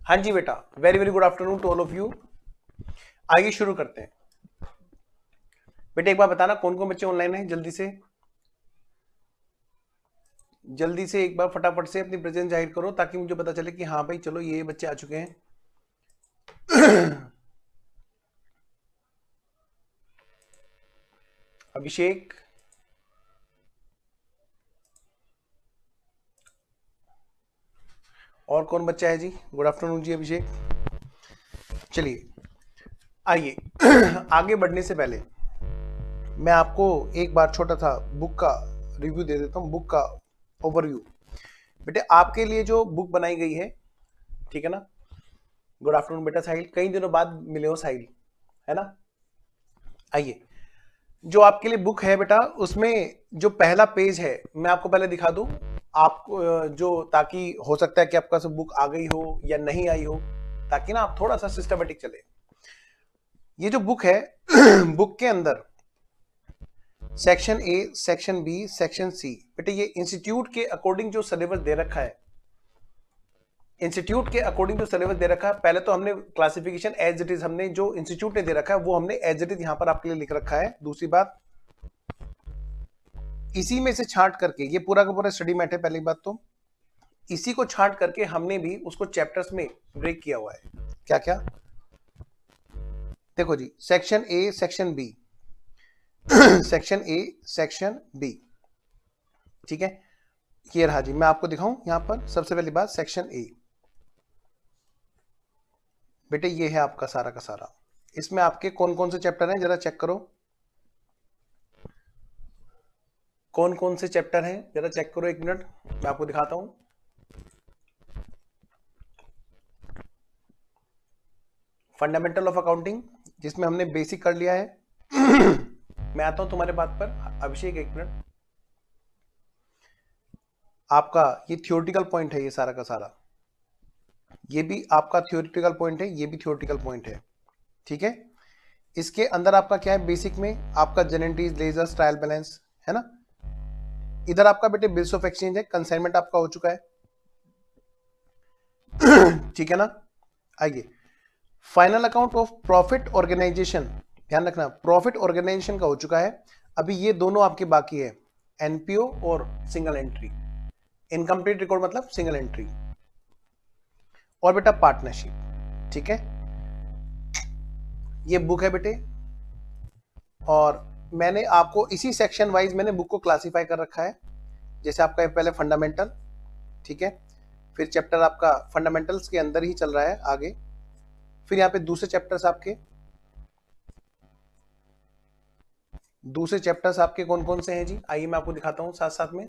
हाँ जी बेटा, very very good afternoon to all of you. आइए शुरू करते हैं। बेटा एक बार बताना कौन कौन बच्चे ऑनलाइन हैं, जल्दी से एक बार फटाफट से अपनी प्रेजेंस जाहिर करो ताकि मुझे पता चले कि हाँ भाई चलो ये बच्चे आ चुके हैं। अभिषेक, और कौन बच्चा है जी? गुड आफ्टरनून जी अभिषेक। चलिए आइए आगे बढ़ने से पहले मैं आपको एक बार छोटा सा बुक का रिव्यू दे देता हूँ, बुक का ओवरव्यू। बेटे आपके लिए जो बुक बनाई गई है, ठीक है ना। गुड आफ्टरनून बेटा साहिल, कई दिनों बाद मिले हो साहिल, है ना। आइए, जो आपके लिए बुक है बेटा उसमें जो पहला पेज है मैं आपको पहले दिखा दूं आपको, जो ताकि हो सकता है कि आपका सब बुक आ गई हो या नहीं आई हो, ताकि ना आप थोड़ा सा सिस्टमेटिक चले। ये जो बुक है बुक के अंदर section A, section B, section C, बेटे ये इंस्टीट्यूट के अकॉर्डिंग जो सिलेबस दे रखा है, इंस्टीट्यूट के अकॉर्डिंग जो सिलेबस दे रखा है, पहले तो हमने क्लासिफिकेशन एज इट इज, हमने जो इंस्टीट्यूट ने दे रखा है वो हमने एज इट इज यहां पर आपके लिए लिख रखा है। दूसरी बात, इसी में से छांट करके, ये पूरा का पूरा स्टडी मैट है, पहली बात तो इसी को छांट करके हमने भी उसको चैप्टर्स में ब्रेक किया हुआ है। क्या क्या? देखो जी, section A, section B, section A, section B, ठीक है। ये रहा जी, मैं आपको दिखाऊं यहां पर। सबसे पहली बात सेक्शन ए, बेटे ये है आपका सारा का सारा। इसमें आपके कौन कौन से चैप्टर हैं जरा चेक करो, कौन कौन से चैप्टर हैं जरा चेक करो, एक मिनट मैं आपको दिखाता हूं। फंडामेंटल ऑफ अकाउंटिंग, जिसमें हमने बेसिक कर लिया है। मैं आता हूं तुम्हारे बात पर अभिषेक, एक मिनट। आपका ये थियोरेटिकल पॉइंट है, ये सारा का सारा, ये भी आपका थियोरेटिकल पॉइंट है, ये भी थियोरेटिकल पॉइंट है, ठीक है। इसके अंदर आपका क्या है, बेसिक में आपका जेनेंटीज, लेजर्स, ट्रायल बैलेंस, है ना। इधर आपका बेटे बिल्स ऑफ एक्सचेंज है, कंसाइनमेंट आपका हो चुका है, ठीक है ना। आइए, final account of profit organisation, ध्यान रखना प्रॉफिट ऑर्गेनाइजेशन का हो चुका है। अभी ये दोनों आपके बाकी है, एनपीओ और सिंगल एंट्री, इनकम्प्लीट रिकॉर्ड मतलब सिंगल एंट्री। और बेटा पार्टनरशिप, ठीक है। ये बुक है बेटे, और मैंने आपको इसी सेक्शन वाइज मैंने बुक को क्लासिफाई कर रखा है। जैसे आपका पहले फंडामेंटल, ठीक है, फिर चैप्टर आपका फंडामेंटल्स के अंदर ही चल रहा है आगे, फिर यहाँ पे दूसरे चैप्टर्स आपके कौन कौन से हैं जी, आइए मैं आपको दिखाता हूँ साथ साथ में।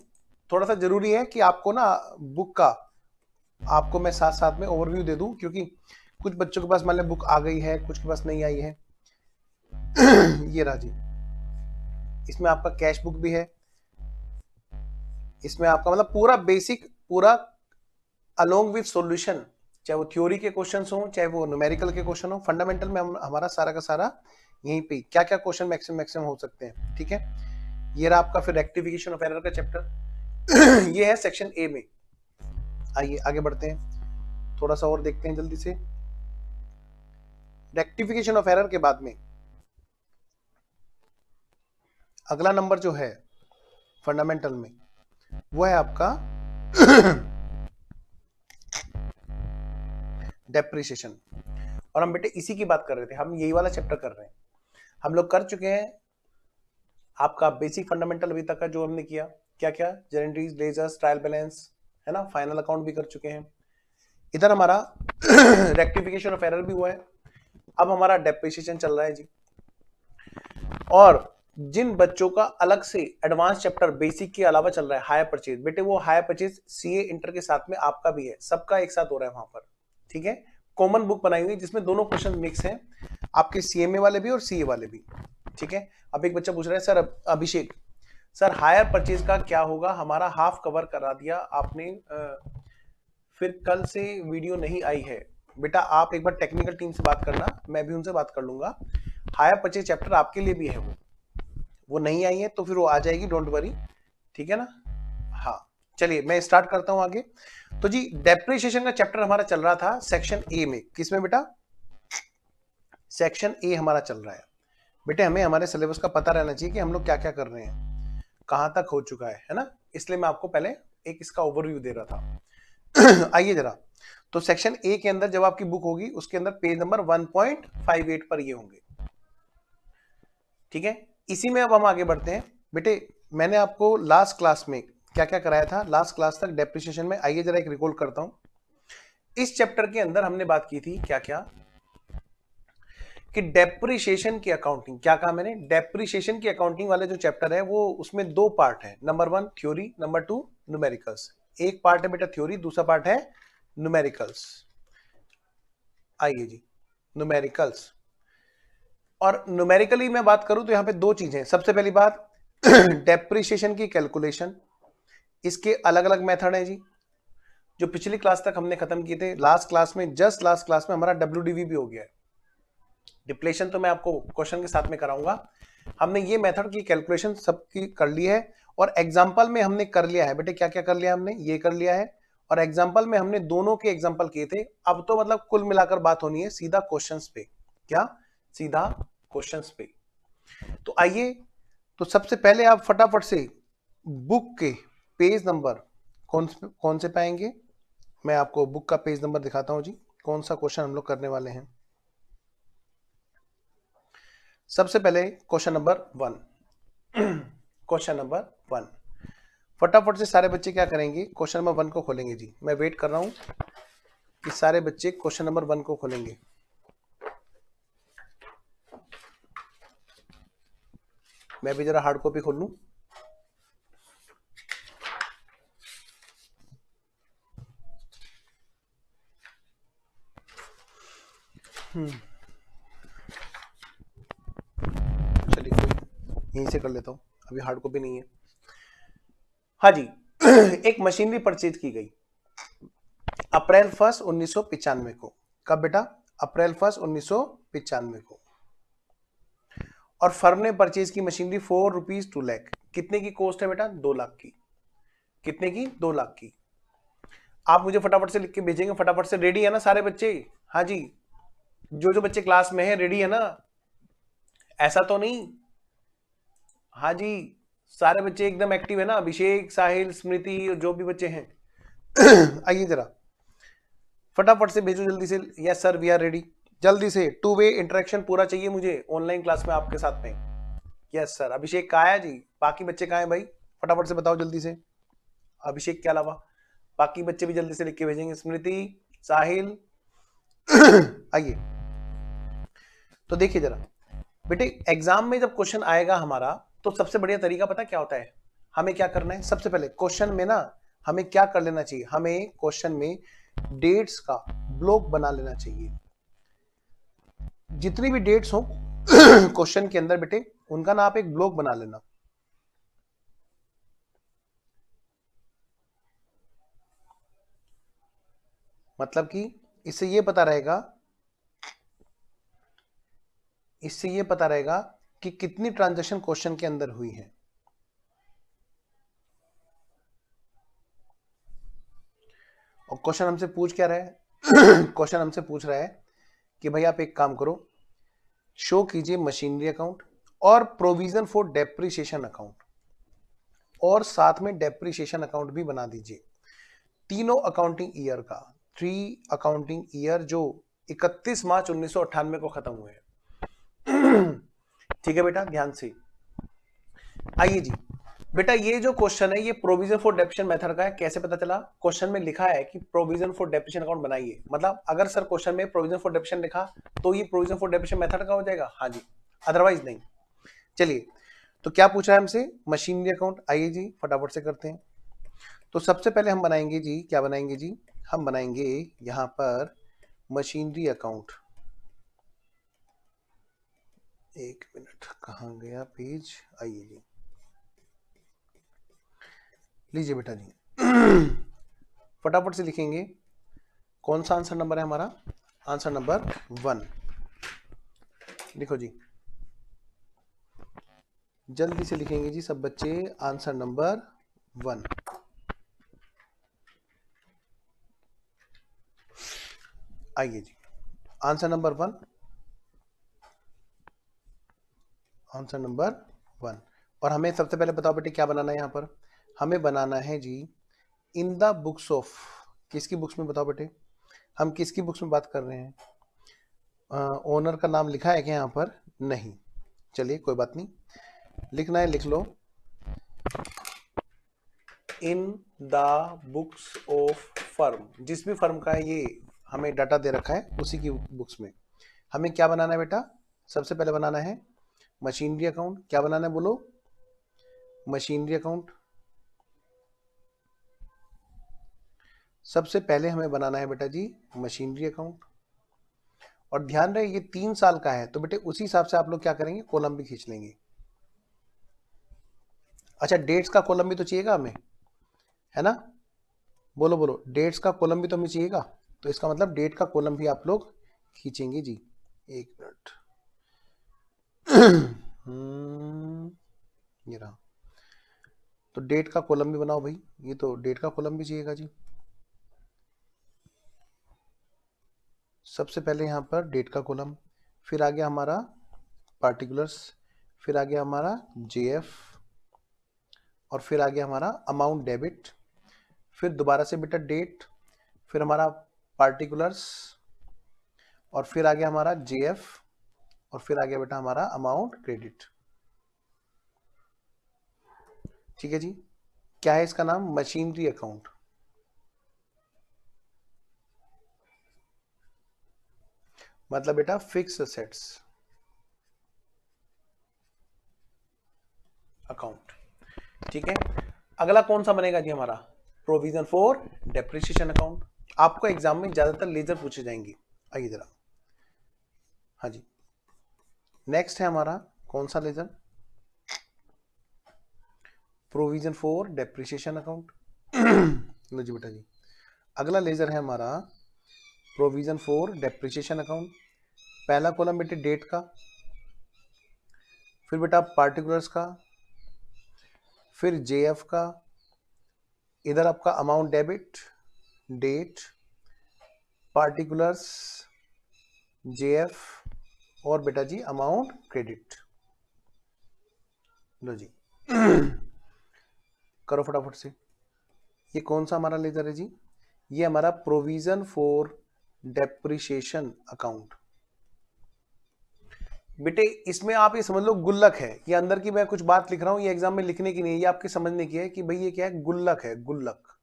थोड़ा सा जरूरी है कि आपको ना बुक का आपको मैं साथ साथ में ओवरव्यू दे दूं, क्योंकि कुछ बच्चों के पास मान लो बुक आ गई है, कुछ के पास नहीं आई है। ये रहा जी, इसमें आपका कैश बुक भी है, इसमें आपका मतलब पूरा बेसिक, पूरा अलोंग विथ सॉल्यूशन, चाहे वो थ्योरी के क्वेश्चंस हो चाहे वो न्यूमेरिकल के क्वेश्चन हो। फंडामेंटल में हमारा सारा का सारा यहीं पे क्या क्या क्वेश्चन मैक्सिमम हो सकते हैं, ठीक है। ये रहा आपका फिर रेक्टिफिकेशन ऑफ एरर का चैप्टर। ये है सेक्शन ए में। आइए आगे बढ़ते हैं, थोड़ा सा और देखते हैं जल्दी से। रेक्टिफिकेशन ऑफ एरर के बाद में अगला नंबर जो है फंडामेंटल में वो है आपका डेप्रिसिएशन। और हम बेटे इसी की बात कर रहे थे, हम यही वाला चैप्टर कर रहे हैं। हम लोग कर चुके हैं आपका बेसिक फंडामेंटल अभी तक का जो हमने किया, क्या क्या, जेनेंट्रीज, लेजर्स, ट्रायल बैलेंस, है ना, फाइनल अकाउंट भी कर चुके हैं। इधर हमारा रेक्टिफिकेशन ऑफ एरर भी हुआ है, अब हमारा डेप्रिसिएशन चल रहा है जी। और जिन बच्चों का अलग से एडवांस चैप्टर बेसिक के अलावा चल रहा है, हायर परचेज, बेटे वो हायर परचेज सीए इंटर के साथ में आपका भी है, सबका एक साथ हो रहा है वहां पर, ठीक है। कॉमन बुक बनाई हुई जिसमें दोनों क्वेश्चन मिक्स हैं, आपके सीएमए वाले भी और सीए वाले भी, ठीक है। अब एक बच्चा पूछ रहा है सर अभिषेक, सर हायर परचेज का क्या होगा, हमारा हाफ कवर करा दिया आपने, फिर कल से वीडियो नहीं आई है। बेटा आप एक बार टेक्निकल टीम से बात करना, मैं भी उनसे बात कर लूंगा। हायर परचेज चैप्टर आपके लिए भी है, वो नहीं आई है तो फिर वो आ जाएगी, डोंट वरी, ठीक है ना। हाँ चलिए मैं स्टार्ट करता हूं आगे। तो जी डेप्रिसिएशन का चैप्टर हमारा चल रहा था सेक्शन ए में। किसमें बेटा? सेक्शन ए हमारा चल रहा है। बेटे हमें हमारे सिलेबस का पता रहना चाहिए कि हम लोग क्या क्या कर रहे हैं, कहां तक हो चुका है ना। इसलिए मैं आपको पहले एक इसका ओवरव्यू दे रहा था। आइए जरा, तो सेक्शन ए के अंदर जब आपकी बुक होगी उसके अंदर पेज नंबर 1.58 पर ये होंगे, ठीक है। इसी में अब हम आगे बढ़ते हैं। बेटे मैंने आपको लास्ट क्लास में क्या क्या कराया था, लास्ट क्लास तक डेप्रिसिएशन में, आइए जरा एक रिकॉल करता हूं। इस चैप्टर के अंदर हमने बात की थी क्या क्या, कि डेप्रिसिएशन की अकाउंटिंग। क्या कहा मैंने? डेप्रिसिएशन की अकाउंटिंग वाले जो चैप्टर है वो उसमें दो पार्ट है, नंबर 1 थ्योरी, नंबर 2 न्यूमेरिकल्स। एक पार्ट है बेटा थ्योरी, दूसरा पार्ट है न्यूमेरिकल्स। आइए जी न्यूमेरिकल्स। और न्यूमेरिकली मैं बात करूं तो यहां पे दो चीजें। सबसे पहली बात डेप्रिसिएशन की कैलकुलेशन, इसके अलग अलग मेथड हैं जी, जो पिछली क्लास तक हमने खत्म किए थे। लास्ट क्लास में, जस्ट लास्ट क्लास में हमारा WDV भी हो गया है। डिप्लेशन तो मैं आपको क्वेश्चन के साथ में कराऊंगा। हमने ये मेथड की कैलकुलेशन सबकी कर ली है, और एग्जांपल में हमने कर लिया है बेटे। क्या क्या कर लिया हमने? ये कर लिया है, और एग्जांपल में हमने दोनों के एग्जांपल किए थे। अब तो मतलब कुल मिलाकर बात होनी है सीधा क्वेश्चंस पे। क्या? सीधा क्वेश्चंस पे। तो आइए, तो सबसे पहले आप फटाफट से बुक के पेज नंबर कौन से पाएंगे, मैं आपको बुक का पेज नंबर दिखाता हूं जी, कौन सा क्वेश्चन हम लोग करने वाले हैं। सबसे पहले क्वेश्चन नंबर 1। क्वेश्चन नंबर 1 फटाफट से सारे बच्चे क्या करेंगे, क्वेश्चन नंबर 1 को खोलेंगे जी। मैं वेट कर रहा हूं कि सारे बच्चे क्वेश्चन नंबर 1 को खोलेंगे। मैं भी जरा हार्ड कॉपी खोल लूं। चलिए कोई यहीं से कर लेता हूं, अभी हार्ड कॉपी नहीं है। हाँ जी। एक मशीनरी परचेज की गई अप्रैल 1 1995 को। कब बेटा? अप्रैल 1 1995 को। और फर्म ने परचेज की मशीनरी ₹4 2 लाख। कितने की कॉस्ट है बेटा? 2 लाख की। कितने की? 2 लाख की। आप मुझे फटाफट से लिख के भेजेंगे, फटाफट से। रेडी है ना सारे बच्चे? हाँ जी, जो जो बच्चे क्लास में हैं रेडी है ना? ऐसा तो नहीं? हाँ जी, सारे बच्चे एकदम एक्टिव है ना? अभिषेक, साहिल, स्मृति, जो भी बच्चे हैं। आइए जरा फटाफट से भेजो जल्दी से। Yes sir we are ready. जल्दी से 2 वे इंटरेक्शन पूरा चाहिए मुझे ऑनलाइन क्लास में आपके साथ में। Yes sir. अभिषेक कहाँ है जी? बाकी बच्चे कहाँ हैं भाई? फटाफट से बताओ जल्दी से। अभिषेक के अलावा बाकी बच्चे भी जल्दी से लिख के भेजेंगे। स्मृति, साहिल। आइए, तो देखिए जरा बेटे, एग्जाम में जब क्वेश्चन आएगा हमारा, तो सबसे बढ़िया तरीका पता क्या होता है? हमें क्या करना है सबसे पहले क्वेश्चन में ना, हमें क्या कर लेना चाहिए? हमें क्वेश्चन में डेट्स का ब्लॉक बना लेना चाहिए। जितनी भी डेट्स हो क्वेश्चन के अंदर बेटे, उनका ना आप एक ब्लॉक बना लेना। मतलब कि इससे ये पता रहेगा कि कितनी ट्रांजैक्शन क्वेश्चन के अंदर हुई है। और क्वेश्चन हमसे पूछ क्या रहा है? क्वेश्चन हमसे पूछ रहा है कि भाई आप एक काम करो, शो कीजिए मशीनरी अकाउंट और प्रोविजन फॉर डेप्रिसिएशन अकाउंट, और साथ में डेप्रिसिएशन अकाउंट भी बना दीजिए। तीनों अकाउंटिंग ईयर का, 3 अकाउंटिंग ईयर जो 31 मार्च 1998 को खत्म हुए हैं। ठीक है बेटा, ध्यान से आइए जी। बेटा ये जो क्वेश्चन है ये प्रोविजन फॉर डेप्रिसिएशन मेथड का है। कैसे पता चला? क्वेश्चन में लिखा है कि प्रोविजन फॉर डेप्रिसिएशन अकाउंट बनाइए। मतलब अगर सर क्वेश्चन में प्रोविजन फॉर डेप्रिसिएशन लिखा तो ये प्रोविजन फॉर डेप्रिसिएशन मेथड का हो जाएगा। हाँ जी, अदरवाइज नहीं। चलिए, तो क्या पूछा है हमसे? Machinery account. आइए जी फटाफट से करते हैं। तो सबसे पहले हम बनाएंगे जी, क्या बनाएंगे जी? हम बनाएंगे यहां पर मशीनरी अकाउंट। एक मिनट, कहां गया पेज? आइए जी, लीजिए बेटा जी। फटाफट से लिखेंगे कौन सा आंसर नंबर है हमारा? Answer number 1। लिखो जी, जल्दी से लिखेंगे जी सब बच्चे। Answer number 1। आइए जी, आंसर नंबर 1, आंसर नंबर 1। और हमें सबसे पहले बताओ बेटे क्या बनाना है यहाँ पर? हमें बनाना है जी इन द बुक्स ऑफ, किसकी बुक्स में बताओ बेटे? हम किसकी बुक्स में बात कर रहे हैं? ओनर का नाम लिखा है क्या यहाँ पर? नहीं, चलिए कोई बात नहीं, लिखना है लिख लो। In the books of firm, जिस भी फर्म का है ये हमें डाटा दे रखा है उसी की बुक्स में हमें क्या बनाना है बेटा? सबसे पहले बनाना है मशीनरी अकाउंट। क्या बनाना है बोलो? Machinery account. सबसे पहले हमें बनाना है बेटा जी मशीनरी अकाउंट। और ध्यान रहे ये 3 साल का है, तो बेटे उसी हिसाब से आप लोग क्या करेंगे? कॉलम भी खींच लेंगे। अच्छा, डेट्स का कॉलम भी तो चाहिएगा हमें, है ना? बोलो बोलो, डेट्स का कॉलम भी तो हमें चाहिएगा, तो इसका मतलब डेट का कॉलम भी आप लोग खींचेंगे जी। एक मिनट ये रहा, तो डेट का कॉलम भी बनाओ भाई, ये तो डेट का कॉलम भी चाहिएगा जी। सबसे पहले यहाँ पर डेट का कॉलम, फिर आ गया हमारा पार्टिकुलर्स, फिर आ गया हमारा जेएफ, और फिर आ गया हमारा अमाउंट डेबिट, फिर दोबारा से बेटा डेट, फिर हमारा पार्टिकुलर्स, और फिर आ गया हमारा जेएफ, और फिर आ गया बेटा हमारा अमाउंट क्रेडिट। ठीक है जी, क्या है इसका नाम? Machinery account. मतलब बेटा फिक्स असेट्स अकाउंट। ठीक है, अगला कौन सा बनेगा जी हमारा? Provision for depreciation account. आपको एग्जाम में ज्यादातर लेजर पूछे जाएंगे। आइए जरा, हाँ जी, नेक्स्ट है हमारा कौन सा ledger? Provision for depreciation account. लो जी बेटा जी, अगला लेजर है हमारा प्रोविजन फॉर डेप्रिसिएशन अकाउंट। पहला कॉलम बेटे डेट का, फिर बेटा पार्टिकुलर्स का, फिर जेएफ का, इधर आपका amount debit, date, particulars, JF, और बेटा जी अमाउंट क्रेडिट। लो जी करो फटाफट से, ये कौन सा हमारा लेजर है जी? ये हमारा प्रोविजन फॉर डेप्रिसिएशन अकाउंट। बेटे इसमें आप ये समझ लो गुल्लक है, ये अंदर की मैं कुछ बात लिख रहा हूं, ये एग्जाम में लिखने की नहीं है, ये आपके समझने की है कि भाई ये क्या है? गुल्लक है, गुल्लक,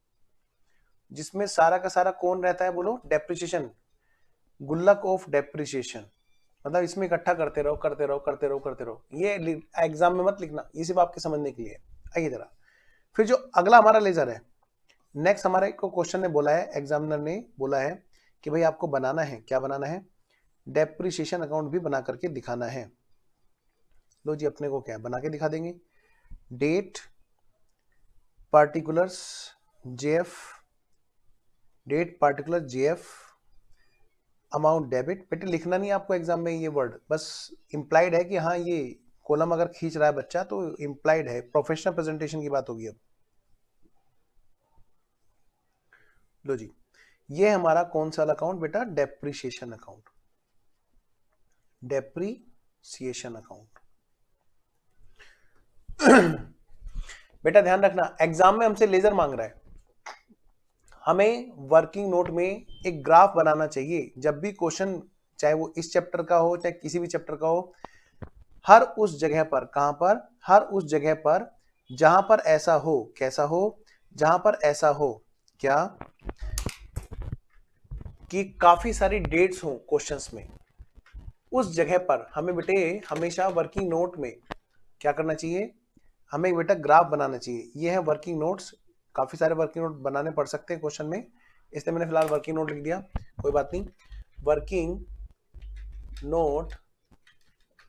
जिसमें सारा का सारा कौन रहता है? बोलो, डेप्रिसिएशन, गुल्लक ऑफ डेप्रिसिएशन। मतलब इसमें इकट्ठा करते रहो करते रहो करते रहो करते रहो, ये एग्जाम में मत लिखना, ये सिर्फ आपके समझने के लिए। आइए जरा, फिर जो अगला हमारा लेजर है, नेक्स्ट हमारे को क्वेश्चन ने बोला है, एग्जामिनर ने बोला है कि भाई आपको बनाना है, क्या बनाना है? डेप्रिसिएशन अकाउंट भी बना करके दिखाना है। लो जी, अपने को क्या बना के दिखा देंगे? Date, particulars, JF, date particular JF, amount debit. बेटे लिखना नहीं आपको एग्जाम में ये वर्ड, बस इंप्लाइड है कि हाँ ये कॉलम अगर खींच रहा है बच्चा तो इंप्लाइड है, प्रोफेशनल प्रेजेंटेशन की बात होगी अब। लो जी, ये हमारा कौन सा अकाउंट बेटा? Depreciation account, depreciation account. बेटा ध्यान रखना, एग्जाम में हमसे लेजर मांग रहा है, हमें वर्किंग नोट में एक ग्राफ बनाना चाहिए जब भी क्वेश्चन, चाहे वो इस चैप्टर का हो चाहे किसी भी चैप्टर का हो, हर उस जगह पर, कहां पर? हर उस जगह पर जहां पर ऐसा हो, कैसा हो? जहां पर ऐसा हो क्या कि काफी सारी डेट्स हो क्वेश्चंस में, उस जगह पर हमें बेटे हमेशा वर्किंग नोट में क्या करना चाहिए? हमें बेटा ग्राफ बनाना चाहिए। ये है वर्किंग नोट्स, काफी सारे वर्किंग नोट बनाने पड़ सकते हैं क्वेश्चन में, इसलिए मैंने फिलहाल वर्किंग नोट लिख दिया, कोई बात नहीं। Working note,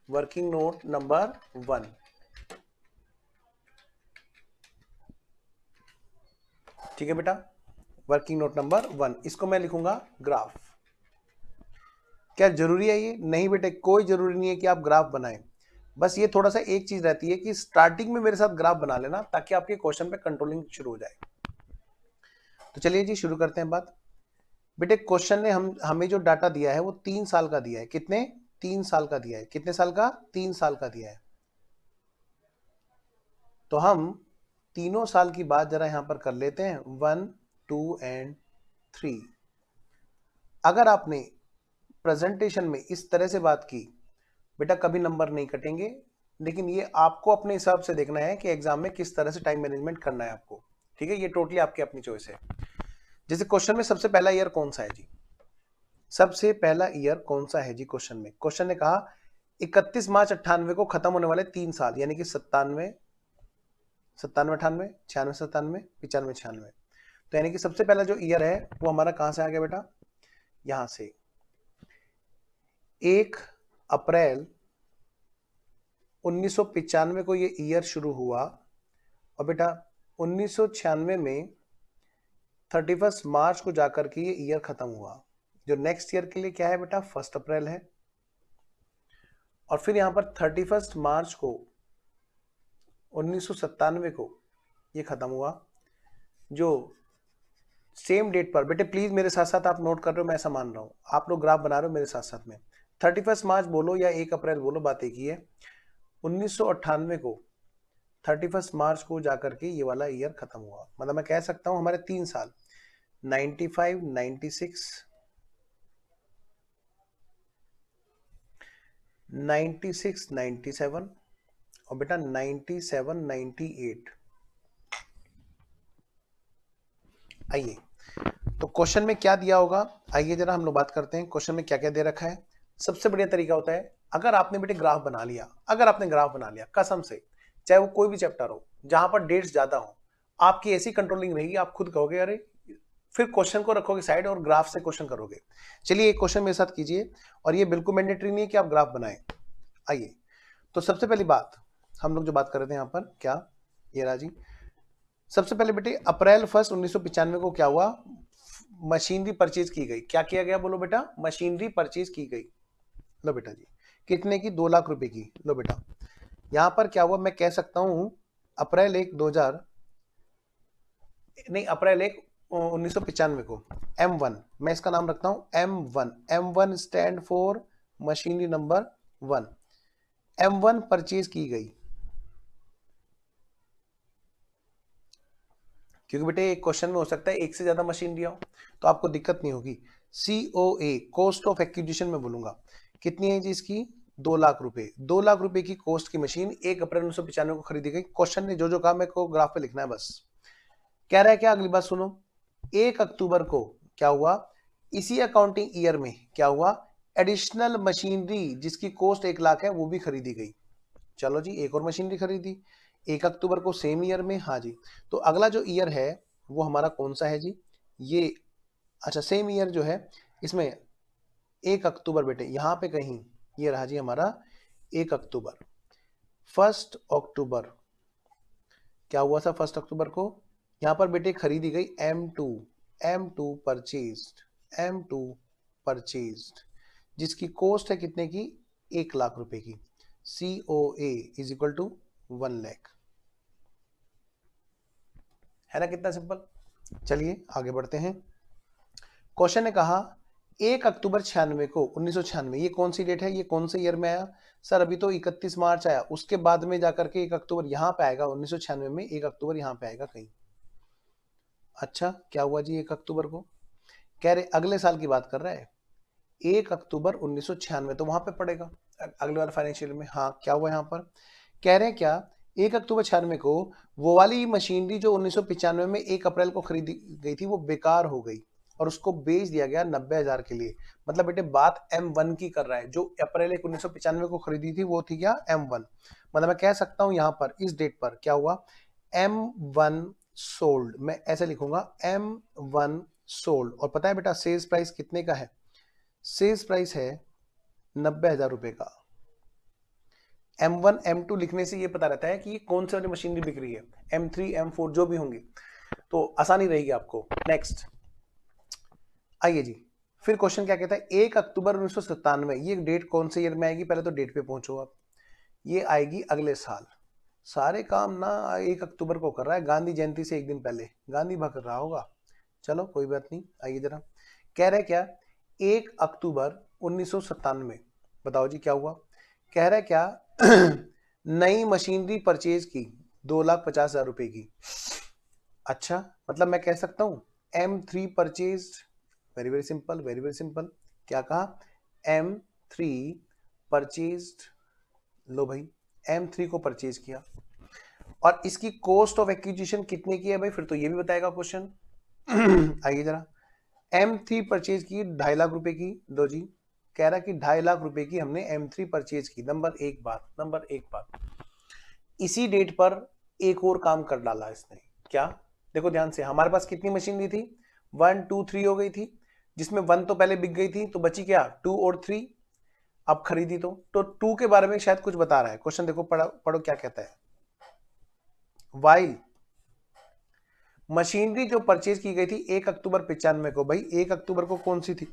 working note number 1, ठीक है बेटा, वर्किंग नोट नंबर 1, इसको मैं लिखूंगा ग्राफ। क्या जरूरी है ये? नहीं बेटे, कोई जरूरी नहीं है कि आप ग्राफ बनाएं, बस ये थोड़ा सा एक चीज रहती है कि स्टार्टिंग में मेरे साथ ग्राफ बना लेना ताकि आपके क्वेश्चन पे कंट्रोलिंग शुरू हो जाए। तो चलिए जी शुरू करते हैं बात। बेटे क्वेश्चन ने हमें जो डाटा दिया है वो 3 साल का दिया है। कितने? 3 साल का दिया है। कितने साल का? 3 साल का दिया है। तो हम तीनों साल की बात जरा यहां पर कर लेते हैं, 1, 2 एंड 3। अगर आपने प्रेजेंटेशन में इस तरह से बात की बेटा कभी नंबर नहीं कटेंगे, लेकिन ये आपको अपने हिसाब से देखना है कि एग्जाम में किस तरह से टाइम मैनेजमेंट करना है आपको। ठीक है, ये टोटली आपकी अपनी चॉइस है। जैसे क्वेश्चन में सबसे पहला ईयर कौन सा है जी? सबसे पहला ईयर कौन सा है जी? क्वेश्चन में क्वेश्चन ने कहा 31 मार्च 98 को खत्म होने वाले 3 साल, यानी कि 97, 98, 96, 95, 96। तो यानी कि सबसे पहला जो ईयर है वो हमारा कहां से आ गया बेटा? यहां से 1 अप्रैल 1995 को ये ईयर शुरू हुआ और बेटा 1996 में 31 मार्च को जाकर के ये ईयर खत्म हुआ। जो नेक्स्ट ईयर के लिए क्या है बेटा? 1 अप्रैल है। और फिर यहां पर 31 मार्च को 1997 को ये खत्म हुआ। जो सेम डेट पर, बेटे प्लीज मेरे साथ साथ आप नोट कर रहे हो, मैं ऐसा मान रहा हूं आप लोग ग्राफ बना रहे हो मेरे साथ साथ में। 31 मार्च बोलो या 1 अप्रैल बोलो, बात एक ही है। 1998 को 31 मार्च को जाकर के ये वाला ईयर खत्म हुआ। मतलब मैं कह सकता हूं हमारे 3 साल 95, 96, 96, 97 और बेटा 97, 98। आइए तो क्वेश्चन में क्या दिया होगा, आइए जरा हम लोग बात करते हैं क्वेश्चन में क्या क्या दे रखा है। सबसे बढ़िया तरीका होता है अगर आपने बेटे ग्राफ बना लिया, अगर आपने ग्राफ बना लिया कसम से, चाहे वो कोई भी चैप्टर हो जहां पर डेट्स ज्यादा हो, आपकी ऐसी कंट्रोलिंग रहेगी आप खुद कहोगे अरे, फिर क्वेश्चन को रखोगे साइड और ग्राफ से क्वेश्चन करोगे। चलिए एक क्वेश्चन मेरे साथ कीजिए और ये बिल्कुल मैंडेटरी नहीं है कि आप ग्राफ बनाएं। आइए तो सबसे पहली बात हम लोग जो बात कर रहे थे यहाँ पर क्या, ये राजी सबसे पहले बेटे अप्रैल 1 1995 को क्या हुआ? मशीनरी परचेज की गई। क्या किया गया बोलो बेटा? मशीनरी परचेज की गई। लो बेटा जी, कितने की? 2 लाख रुपए की। लो बेटा यहां पर क्या हुआ, मैं कह सकता हूं अप्रैल 1 2000 नहीं, अप्रैल 1 1995 को M1, मैं इसका नाम रखता हूं M1। M1 stand for machinery number 1। M1 purchase की गई, क्योंकि बेटे एक क्वेश्चन में हो सकता है एक से ज्यादा मशीनरी हो तो आपको दिक्कत नहीं होगी। COA कॉस्ट ऑफ एक्विजिशन में बोलूंगा, कितनी है जी इसकी? 2 लाख रुपए। 2 लाख रुपए की कॉस्ट की मशीन 1 अप्रैल 1995 को खरीदी गई। क्वेश्चन ने जो जो कहा मेरे को ग्राफ पे लिखना है बस। कह रहा है क्या? अगली बात सुनो, 1 अक्टूबर को क्या हुआ? इसी अकाउंटिंग ईयर में क्या हुआ? एडिशनल मशीनरी जिसकी कॉस्ट 1 लाख है वो भी खरीदी गई। चलो जी एक और मशीनरी खरीदी 1 अक्टूबर को सेम ईयर में। हाँ जी, तो अगला जो ईयर है वो हमारा कौन सा है जी? ये अच्छा सेम ईयर जो है इसमें 1 अक्टूबर बेटे यहां पे कहीं ये रहा जी हमारा 1 अक्टूबर। 1 अक्टूबर क्या हुआ था? 1 अक्टूबर को यहां पर बेटे खरीदी गई M2 परचेज्ड, M2 परचेज्ड जिसकी कॉस्ट है कितने की? 1 लाख रुपए की। COA is equal to 1 lakh. है ना कितना सिंपल। चलिए आगे बढ़ते हैं। क्वेश्चन ने कहा 1 अक्टूबर 96 को 1996, ये कौन सी डेट है? ये कौन से ईयर में आया? सर अभी तो 31 मार्च आया, उसके बाद में जाकर के 1 अक्टूबर यहां पे आएगा। 1996 में 1 अक्टूबर यहां पे आएगा कहीं। अच्छा क्या हुआ जी 1 अक्टूबर को? कह रहे अगले साल की बात कर रहा है, 1 अक्टूबर 1996 तो वहां पे पड़ेगा अगले वाले फाइनेंशियल में। हाँ क्या हुआ यहाँ पर? कह रहे हैं क्या 1 अक्टूबर 96 को वो वाली मशीनरी जो 1995 में 1 अप्रैल को खरीदी गई थी वो बेकार हो गई और उसको बेच दिया गया 90,000 के लिए। मतलब बेटे बात M1 की कर रहा है, जो अप्रैल 1 1995 को खरीदी थी वो थी क्या? M1। मतलब मैं कह सकता हूं यहाँ पर इस डेट पर क्या हुआ? M1 सोल्ड, मैं ऐसे लिखूंगा M1 सोल्ड। और पता है बेटा सेल्स प्राइस कितने का है? सेल्स प्राइस है 90,000 रुपए का। M1 M2 लिखने से ये पता रहता है कि ये कौन से वाली मशीनरी बिक रही है, M3 M4 जो भी होंगी, तो आसानी रहेगी आपको। नेक्स्ट आइए जी, फिर क्वेश्चन क्या कहता है 1 अक्टूबर 1997, ये डेट कौन से ईयर में आएगी? पहले तो डेट पे पहुंचो आप। ये आएगी अगले साल। सारे काम ना 1 अक्टूबर को कर रहा है, गांधी जयंती से एक दिन पहले गांधी भग रहा होगा। चलो कोई बात नहीं, आइए जरा। कह रहे क्या 1 अक्टूबर 1997, बताओ जी क्या हुआ। कह रहे क्या नई मशीनरी परचेज की 2,50,000 रुपए की। अच्छा, मतलब मैं कह सकता हूं M3 purchase. Very very simple, very very simple. क्या कहा? M3 purchased. लो भाई, M3 को परचेज किया और इसकी कॉस्ट ऑफ एक्विजिशन कितने की है भाई, फिर तो ये भी बताएगा क्वेश्चन। आइए जरा। M3 परचेज की 2.5 लाख रुपए की। दो जी, कह रहा कि 2.5 लाख रुपए की हमने M3 परचेज की। नंबर एक बात, इसी डेट पर एक और काम कर डाला इसने। क्या? देखो ध्यान से, हमारे पास कितनी मशीनरी थी? 1 2 3 हो गई थी, जिसमें 1 तो पहले बिक गई थी, तो बची क्या? 2 और 3। अब खरीदी तो 2 के बारे में शायद कुछ बता रहा है क्वेश्चन। देखो पढ़ो क्या कहता है। वाइल मशीनरी जो परचेज की गई थी 1 अक्टूबर 95 को, भाई 1 अक्टूबर को कौन सी थी?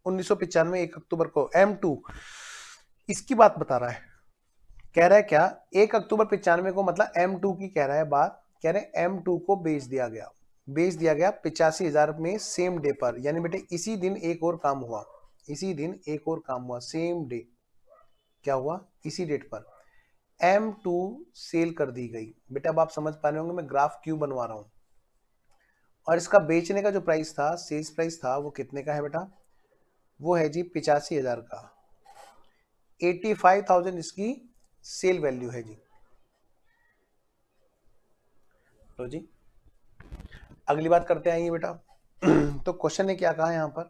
1995, 1 अक्टूबर को M2, इसकी बात बता रहा है। कह रहा है क्या 1 अक्टूबर 95 को, मतलब M2 की कह रहा है बात। कह रहे M2 को बेच दिया गया 85,000 में सेम डे पर, यानी बेटे इसी दिन एक और काम हुआ, इसी दिन एक और काम हुआ, सेम डे। क्या हुआ? इसी डेट पर M2 सेल कर दी गई। बेटा अब आप समझ पा रहे होंगे मैं ग्राफ क्यों बनवा रहा हूं। और इसका बेचने का जो प्राइस था, सेल्स प्राइस था, वो कितने का है बेटा? वो है जी 85,000 का। 85,000 इसकी सेल वैल्यू है जी। तो जी अगली बात करते हैं ये बेटा। तो क्वेश्चन ने क्या कहा यहां पर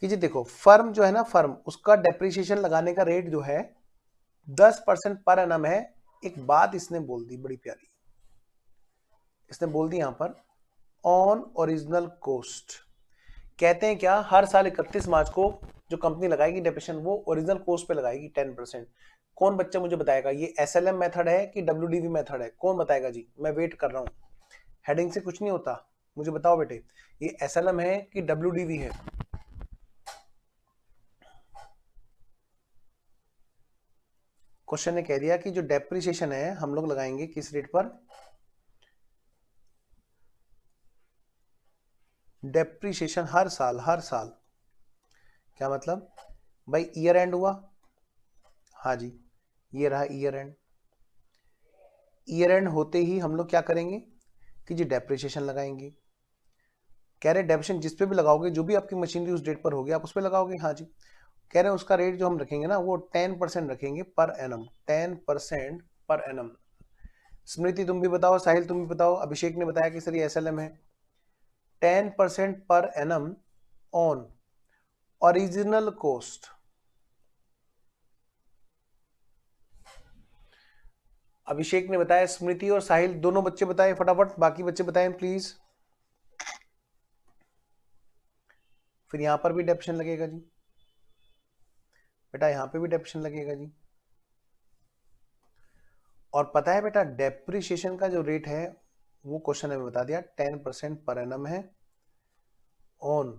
कि जी देखो, फर्म जो है ना, फर्म उसका डेप्रिसिएशन लगाने का रेट जो है 10% पर एनम है। एक बात इसने बोल दी बड़ी प्यारी, इसने बोल दी यहां पर ऑन ओरिजिनल कॉस्ट। कहते हैं क्या, हर साल 31 मार्च को जो कंपनी लगाएगी डेप्रिसिएशन, वो ओरिजिनल कॉस्ट पे लगाएगी 10%। कौन बच्चा मुझे बताएगा ये SLM मेथड है कि WDV मेथड है? कौन बताएगा जी? मैं वेट कर रहा हूं। हेडिंग से कुछ नहीं होता, मुझे बताओ बेटे, ये SLM है कि WDV है? क्वेश्चन ने कह दिया कि जो डेप्रिसिएशन है हम लोग लगाएंगे किस रेट पर? डेप्रिसिएशन हर साल, हर साल। क्या मतलब भाई? ईयर एंड हुआ, हाँ जी, ये रहा ईयर एंड। ईयर एंड होते ही हम लोग क्या करेंगे कि जी डेप्रिसिएशन लगाएंगे। कह रहे डेप्रिसिएशन जिस पे भी लगाओगे, जो भी आपकी मशीनरी उस डेट पर होगी, आप उस पर लगाओगे। हाँ जी। कह रहे हैं उसका रेट जो हम रखेंगे ना, वो 10% रखेंगे पर एनम, 10% पर एनम। स्मृति तुम भी बताओ, साहिल तुम भी बताओ, अभिषेक ने बताया कि सर ये SLM है। 10% पर annum on original cost. Abhishek ने बताया, स्मृति और साहिल दोनों बच्चे बताएं फटाफट, बाकी बच्चे बताएं प्लीज। फिर यहां पर भी डेप्रिसिएशन लगेगा जी बेटा, यहां पे भी डेप्रिसिएशन लगेगा जी। और पता है बेटा डेप्रिसिएशन का जो रेट है, वो क्वेश्चन ने बता दिया 10% पर एनम है ऑन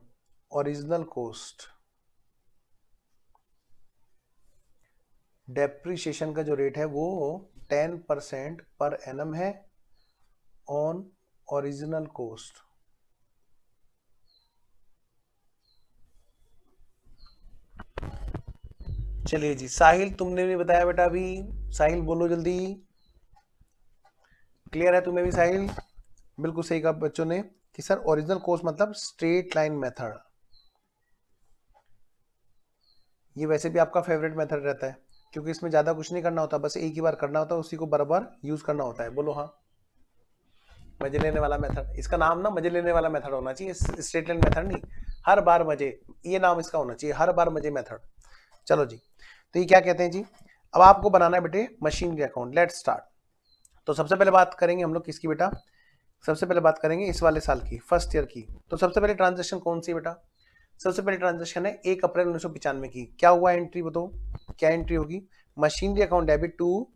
ओरिजिनल कॉस्ट। डेप्रिसिएशन का जो रेट है वो 10% पर एनम है ऑन ओरिजिनल कॉस्ट। चलिए जी, साहिल तुमने भी बताया बेटा अभी, साहिल बोलो जल्दी। क्लियर है तुम्हें भी साहिल? बिल्कुल सही कहा बच्चों ने कि सर ओरिजिनल कॉस्ट मतलब स्ट्रेट लाइन मेथड। ये वैसे भी आपका फेवरेट मेथड रहता है, क्योंकि इसमें ज्यादा कुछ नहीं करना होता, बस एक ही बार करना होता है, उसी को बार बार यूज करना होता है। बोलो हाँ। मजे लेने वाला मेथड, इसका नाम ना मजे लेने वाला मेथड होना चाहिए, स्ट्रेट लाइन मेथड नहीं, हर बार मजे, ये नाम इसका होना चाहिए, हर बार मजे मेथड। चलो जी, तो ये क्या कहते हैं जी, अब आपको बनाना है बेटे मशीन के अकाउंट। Let's start. तो सबसे पहले बात करेंगे हम लोग किसकी बेटा? सबसे पहले बात करेंगे इस वाले साल की, फर्स्ट ईयर की। तो सबसे पहले ट्रांजेक्शन कौन सी बेटा? सबसे पहले ट्रांजेक्शन है 1 अप्रैल 1995 की। क्या हुआ एंट्री बताओ, क्या एंट्री होगी? Machinery account debit to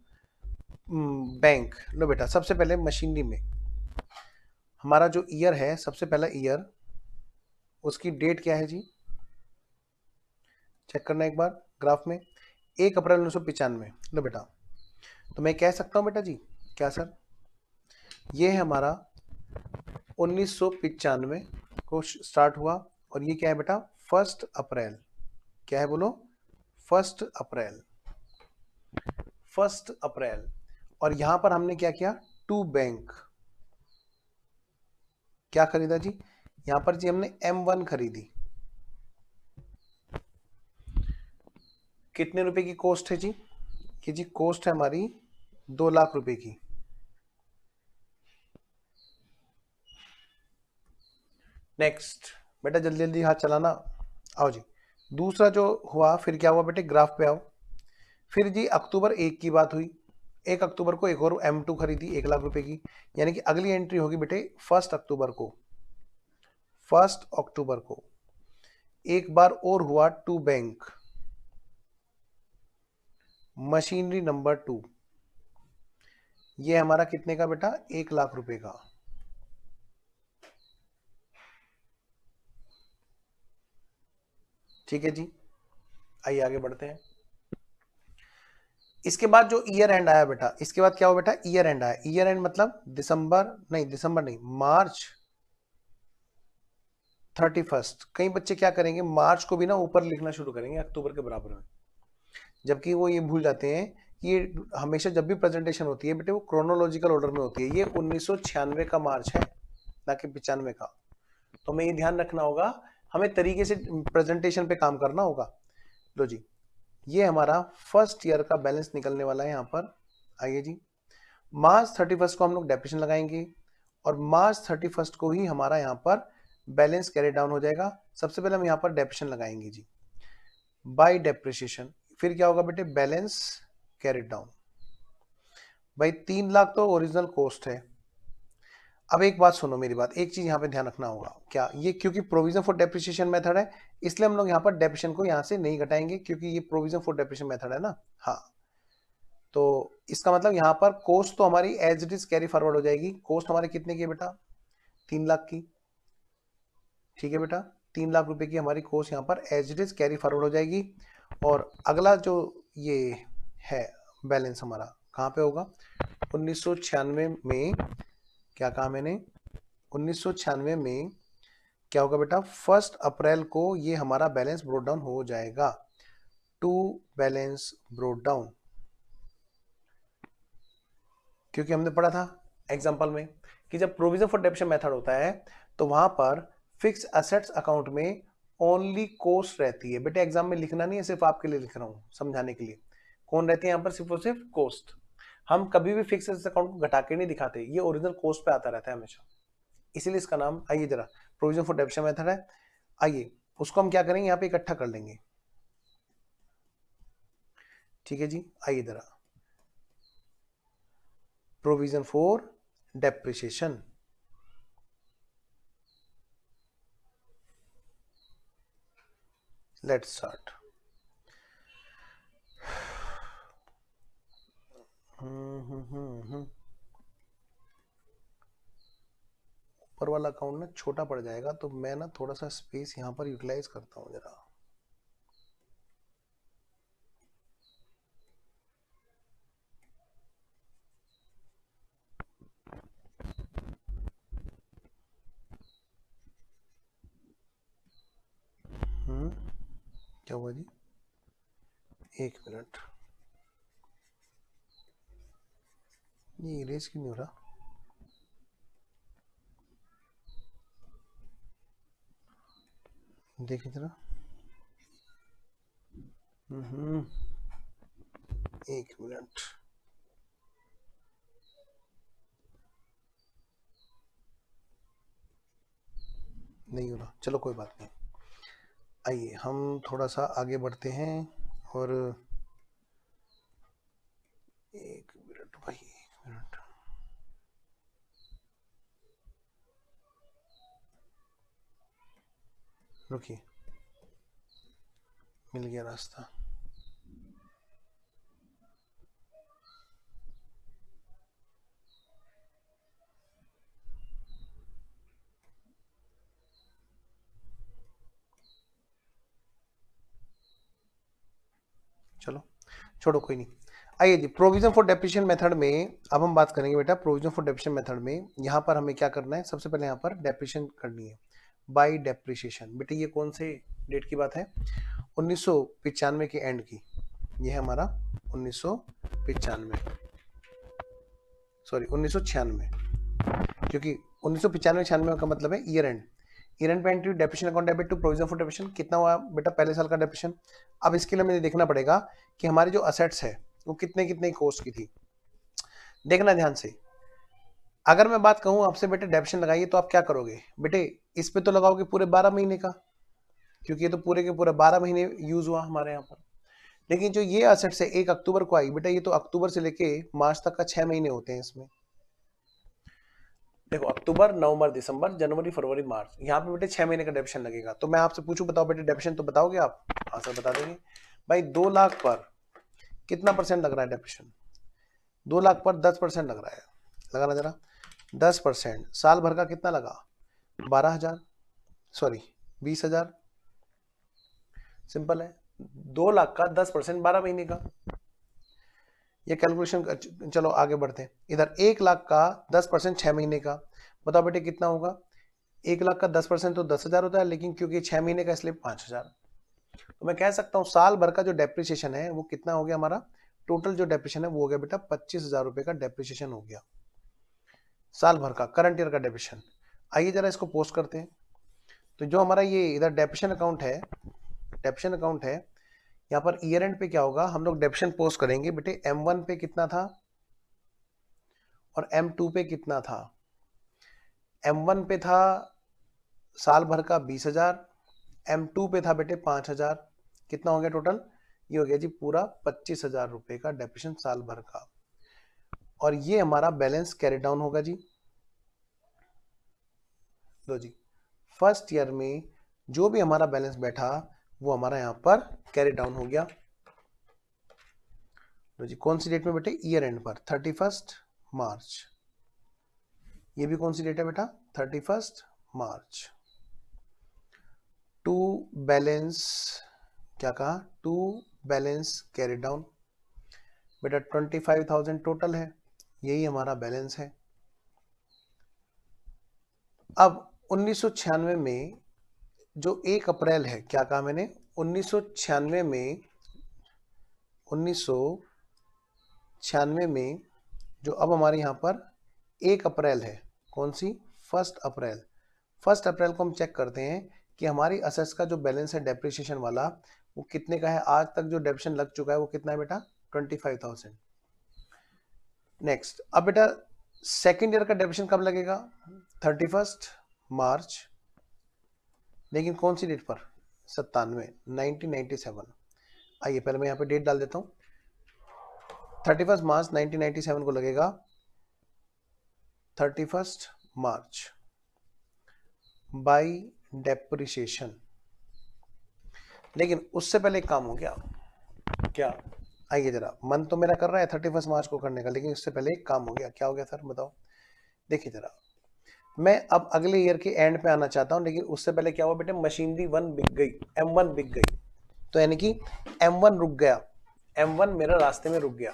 bank. लो बेटा, सबसे पहले मशीनरी में हमारा जो ईयर है, सबसे पहला ईयर, उसकी डेट क्या है जी? चेक करना एक बार ग्राफ में। 1 अप्रैल 1995। लो बेटा, तो मैं कह सकता हूं बेटा जी, क्या सर, ये है हमारा 1995 को स्टार्ट हुआ, और ये क्या है बेटा, 1 अप्रैल। क्या है बोलो, 1 अप्रैल, 1 अप्रैल। और यहां पर हमने क्या किया, टू बैंक, क्या खरीदा जी, यहां पर जी हमने M1 खरीदी। कितने रुपए की कॉस्ट है जी, ये जी कॉस्ट है हमारी 2 लाख रुपए की। नेक्स्ट बेटा, जल्दी जल्दी हाथ चलाना, आओ जी। दूसरा जो हुआ, फिर क्या हुआ बेटे, ग्राफ पे आओ। फिर जी अक्टूबर 1 की बात हुई, 1 अक्टूबर को एक और M2 खरीदी 1 लाख रुपए की, यानी कि अगली एंट्री होगी बेटे 1 अक्टूबर को। 1 अक्टूबर को एक बार और हुआ टू बैंक, मशीनरी नंबर 2, ये हमारा कितने का बेटा, 1 लाख रुपए का। ठीक है जी, आइए आगे बढ़ते हैं। इसके बाद जो ईयर एंड आया बेटा, इसके बाद क्या हुआ बेटा, ईयर एंड आया। ईयर एंड मतलब दिसंबर नहीं, मार्च 31। कई बच्चे क्या करेंगे, मार्च को भी ना ऊपर लिखना शुरू करेंगे अक्टूबर के बराबर में, जबकि वो ये भूल जाते हैं कि ये हमेशा जब भी प्रेजेंटेशन होती है बेटे, वो क्रोनोलॉजिकल ऑर्डर में होती है। ये 1996 का मार्च है, ना कि 95 का। तो हमें ये ध्यान रखना होगा, हमें तरीके से प्रेजेंटेशन पे काम करना होगा। लो जी, ये हमारा फर्स्ट ईयर का बैलेंस निकलने वाला है यहाँ पर। आइए जी, मार्च 31 को हम लोग डेप्रिसिएशन लगाएंगे, और मार्च 31 को ही हमारा यहाँ पर बैलेंस कैरी डाउन हो जाएगा। सबसे पहले हम यहाँ पर डेप्रिसिएशन लगाएंगे जी, बाय डेप्रिसिएशन। फिर क्या होगा बेटे, बैलेंस कैरी डाउन। भाई 3 लाख तो ओरिजिनल कॉस्ट है। अब एक बात सुनो मेरी बात, एक चीज यहाँ पे ध्यान रखना होगा, क्या ये, क्योंकि प्रोविजन फॉर डेप्रिसिएशन मेथड है, इसलिए हम लोग यहाँ पर डेप्रिसिएशन को यहाँ से नहीं घटाएंगे, क्योंकि ये प्रोविजन फॉर डेप्रिसिएशन मेथड है ना। हाँ, तो इसका मतलब यहाँ पर कॉस्ट तो हमारी as it is carry forward हो जाएगी। कॉस्ट हमारे कितने की है बेटा, 3 लाख की। ठीक है बेटा, 3 लाख रुपए की हमारी कॉस्ट यहाँ पर as it is carry forward हो जाएगी। और अगला जो ये है बैलेंस हमारा कहाँ पे होगा, 1996 में, क्या कहा मैंने, 1996 में क्या होगा बेटा, 1 अप्रैल को ये हमारा बैलेंस ब्रोट डाउन हो जाएगा, टू बैलेंस ब्रोट डाउन। क्योंकि हमने पढ़ा था एग्जांपल में कि जब प्रोविजन फॉर डेप्रिसिएशन मेथड होता है, तो वहां पर फिक्स असेट्स अकाउंट में ओनली कॉस्ट रहती है। बेटे एग्जाम में लिखना नहीं है, सिर्फ आपके लिए लिख रहा हूं समझाने के लिए। कौन रहती है यहाँ पर, सिर्फ और सिर्फ कॉस्ट। हम कभी भी फिक्स असेट्स अकाउंट को घटा के नहीं दिखाते, ये ओरिजिनल कॉस्ट पे आता रहता है हमेशा, इसीलिए इसका नाम, आइए जरा, प्रोविजन फॉर डेप्रिसिएशन मेथड है। आइए उसको हम क्या करेंगे, यहाँ पे इकट्ठा कर लेंगे। ठीक है जी, आइए जरा, provision for depreciation. Let's start. ऊपर वाला अकाउंट ना छोटा पड़ जाएगा, तो मैं ना थोड़ा सा स्पेस यहाँ पर यूटिलाइज करता हूँ जरा। क्या हुआ जी, 1 मिनट, ये इरेज क्यों नहीं हो रहा, देखिए जरा। 1 मिनट, नहीं हो रहा, चलो कोई बात नहीं। आइए हम थोड़ा सा आगे बढ़ते हैं, और 1 मिनट भाई, 1 मिनट। रुकिए, मिल गया रास्ता। चलो छोड़ो कोई नहीं। आइए जी, प्रोविजन फॉर डेप्रिसिएशन मेथड में अब हम बात करेंगे बेटा। प्रोविजन फॉर डेप्रिसिएशन मेथड में यहाँ पर हमें क्या करना है, सबसे पहले यहाँ पर डेप्रिसिएशन करनी है बाय डेप्रिसिएशन। बेटे ये कौन से डेट की बात है, 1995 के एंड की। ये है हमारा 1995, सॉरी 1996, क्योंकि 1995-96 का मतलब है ईयर एंड। ईयर एंड पे entry depreciation account debit to provision for depreciation कितना हुआ बेटा, पहले साल का डेप्रिसिएशन। अब इसके लिए मुझे देखना पड़ेगा कि हमारी जो असेट्स है वो कितने कितने कॉस्ट की थी। देखना ध्यान से, अगर मैं बात कहूं आपसे बेटे डेप्रिसिएशन लगाइए तो आप क्या करोगे बेटे, इस पे तो लगाओगे पूरे 12 महीने का, क्योंकि ये तो पूरे के पूरे 12 महीने यूज हुआ हमारे यहाँ पर। लेकिन जो ये असेट्स है 1 अक्टूबर को आई बेटा, ये तो अक्टूबर से लेके मार्च तक का 6 महीने होते हैं इसमें। देखो अक्टूबर, नवंबर, दिसंबर, जनवरी, फरवरी, मार्च, यहाँ पे बेटे 6 महीने का डेप्रिसिएशन लगेगा। तो मैं आपसे पूछूं बताओ बेटे डेप्रिसिएशन तो बताओगे आप? हाँ सर बता देंगे भाई। 2 लाख पर कितना परसेंट लग रहा है डेप्रिसिएशन? 2 लाख पर 10% लग रहा है। लगाना जरा, 10% साल भर का कितना लगा, 12,000, सॉरी 20,000। सिंपल है, 2 लाख का 10% 12 महीने का। ये कैलकुलेशन, चलो आगे बढ़ते हैं। इधर 1 लाख का 10% 6 महीने का, बताओ बेटे कितना होगा? 1 लाख का 10% तो 10,000 होता है, लेकिन क्योंकि 6 महीने का इसलिए 5,000। तो मैं कह सकता हूँ साल भर का जो डेप्रिसिएशन है वो कितना हो गया हमारा, टोटल जो डेप्रिसिएशन है वो हो गया बेटा 25,000 रुपए का डेप्रिसिएशन हो गया साल भर का, करंट ईयर का डेप्रिसिएशन। आइए जरा इसको पोस्ट करते हैं। तो जो हमारा ये इधर डेप्रिसिएशन अकाउंट है, डेप्रिसिएशन अकाउंट है, यहाँ पर ईयर एंड पे क्या होगा, हम लोग डेप्रिसिएशन पोस्ट करेंगे बेटे। M1 पे कितना था और M2 पे कितना था? M1 पे था साल भर का 20,000, M2 पे था बेटे 5,000। कितना हो गया टोटल? ये हो गया जी पूरा 25,000 रुपए का डेप्रिसिएशन साल भर का। और ये हमारा बैलेंस कैरी डाउन होगा जी। लो जी, फर्स्ट ईयर में जो भी हमारा बैलेंस बैठा वो हमारा यहाँ पर कैरी डाउन हो गया। लो जी, कौन सी डेट में बेटे? ईयर एंड पर 31 मार्च। ये भी कौन सी डेट है बेटा? 31 मार्च। टू बैलेंस, क्या कहा? टू बैलेंस कैरी डाउन बेटा 25,000 टोटल है, यही हमारा बैलेंस है। अब 1996 में जो 1 अप्रैल है, क्या कहा मैंने? 1996 में 1996 में जो अब हमारे यहाँ पर 1 अप्रैल है, कौन सी? 1 अप्रैल। 1 अप्रैल को हम चेक करते हैं कि हमारी असेट्स का जो बैलेंस है डेप्रिसिएशन वाला वो कितने का है। आज तक जो डेप्रिसिएशन लग चुका है वो कितना है बेटा? 25,000। नेक्स्ट, अब बेटा सेकेंड ईयर का डेप्रिसिएशन कब लगेगा? 31 मार्च, लेकिन कौन सी डेट पर? 1997। आइए पहले मैं यहाँ पे डेट डाल देता हूँ। 31 मार्च 1997 को लगेगा 31 मार्च बाय डेप्रिसिएशन। लेकिन उससे पहले एक काम हो गया क्या? आइए जरा, मन तो मेरा कर रहा है 31 मार्च को करने का, लेकिन उससे पहले एक काम हो गया। क्या हो गया सर बताओ? देखिए जरा, मैं अब अगले ईयर के एंड पे आना चाहता हूं, लेकिन उससे पहले क्या हुआ बेटे? मशीनरी 1 बिक गई, M1 बिक गई। तो यानी कि M1 रुक गया, M1 मेरा रास्ते में रुक गया।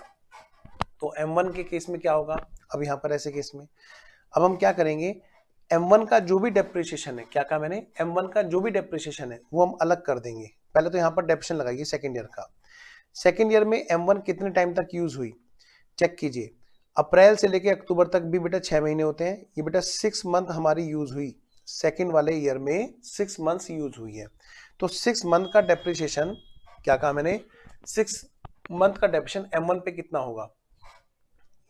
तो M1 के केस में क्या होगा? अब यहाँ पर ऐसे केस में अब हम क्या करेंगे, M1 का जो भी डेप्रिसिएशन है, क्या कहा मैंने? M1 का जो भी डेप्रिसिएशन है वो हम अलग कर देंगे। पहले तो यहाँ पर डेप्रिसिएशन लगाइए सेकेंड ईयर का। सेकेंड ईयर में M1 कितने टाइम तक यूज हुई चेक कीजिए। अप्रैल से लेके अक्टूबर तक भी बेटा 6 महीने होते हैं। ये बेटा 6 मंथ हमारी यूज हुई, सेकेंड वाले ईयर में 6 मंथ्स यूज हुई है। तो 6 मंथ का डेप्रिसिएशन, क्या कहा मैंने? 6 मंथ का डेप्रिसिएशन M1 पे कितना होगा?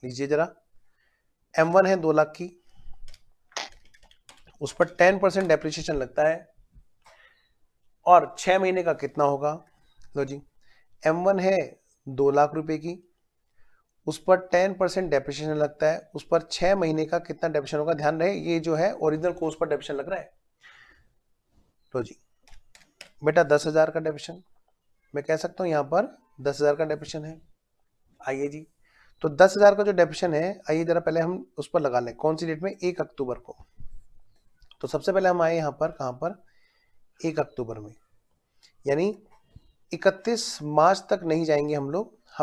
लीजिए जरा, M1 है 2 लाख की, उस पर 10% डेप्रिसिएशन लगता है, और 6 महीने का कितना होगा? लो जी, M1 है 2 लाख रुपए की, उस पर 10% डेप्रिसिएशन लगता है, उस पर 6 महीने का कितना डेप्रिसिएशन होगा? ध्यान रहे ये जो है ओरिजिनल कॉस्ट पर डेप्रिसिएशन लग रहा है। तो जी बेटा 10,000 का डेप्रिसिएशन, मैं कह सकता हूं यहां पर 10,000 का डेप्रिसिएशन है। आइए जी, तो 10,000 का जो डेप्रिसिएशन है, आइए जरा पहले हम उस पर लगा लें। कौन सी डेट में? 1 अक्टूबर को। तो सबसे पहले हम आए यहां पर, कहां पर? 1 अक्टूबर में, यानी 31 मार्च तक नहीं जाएंगे हम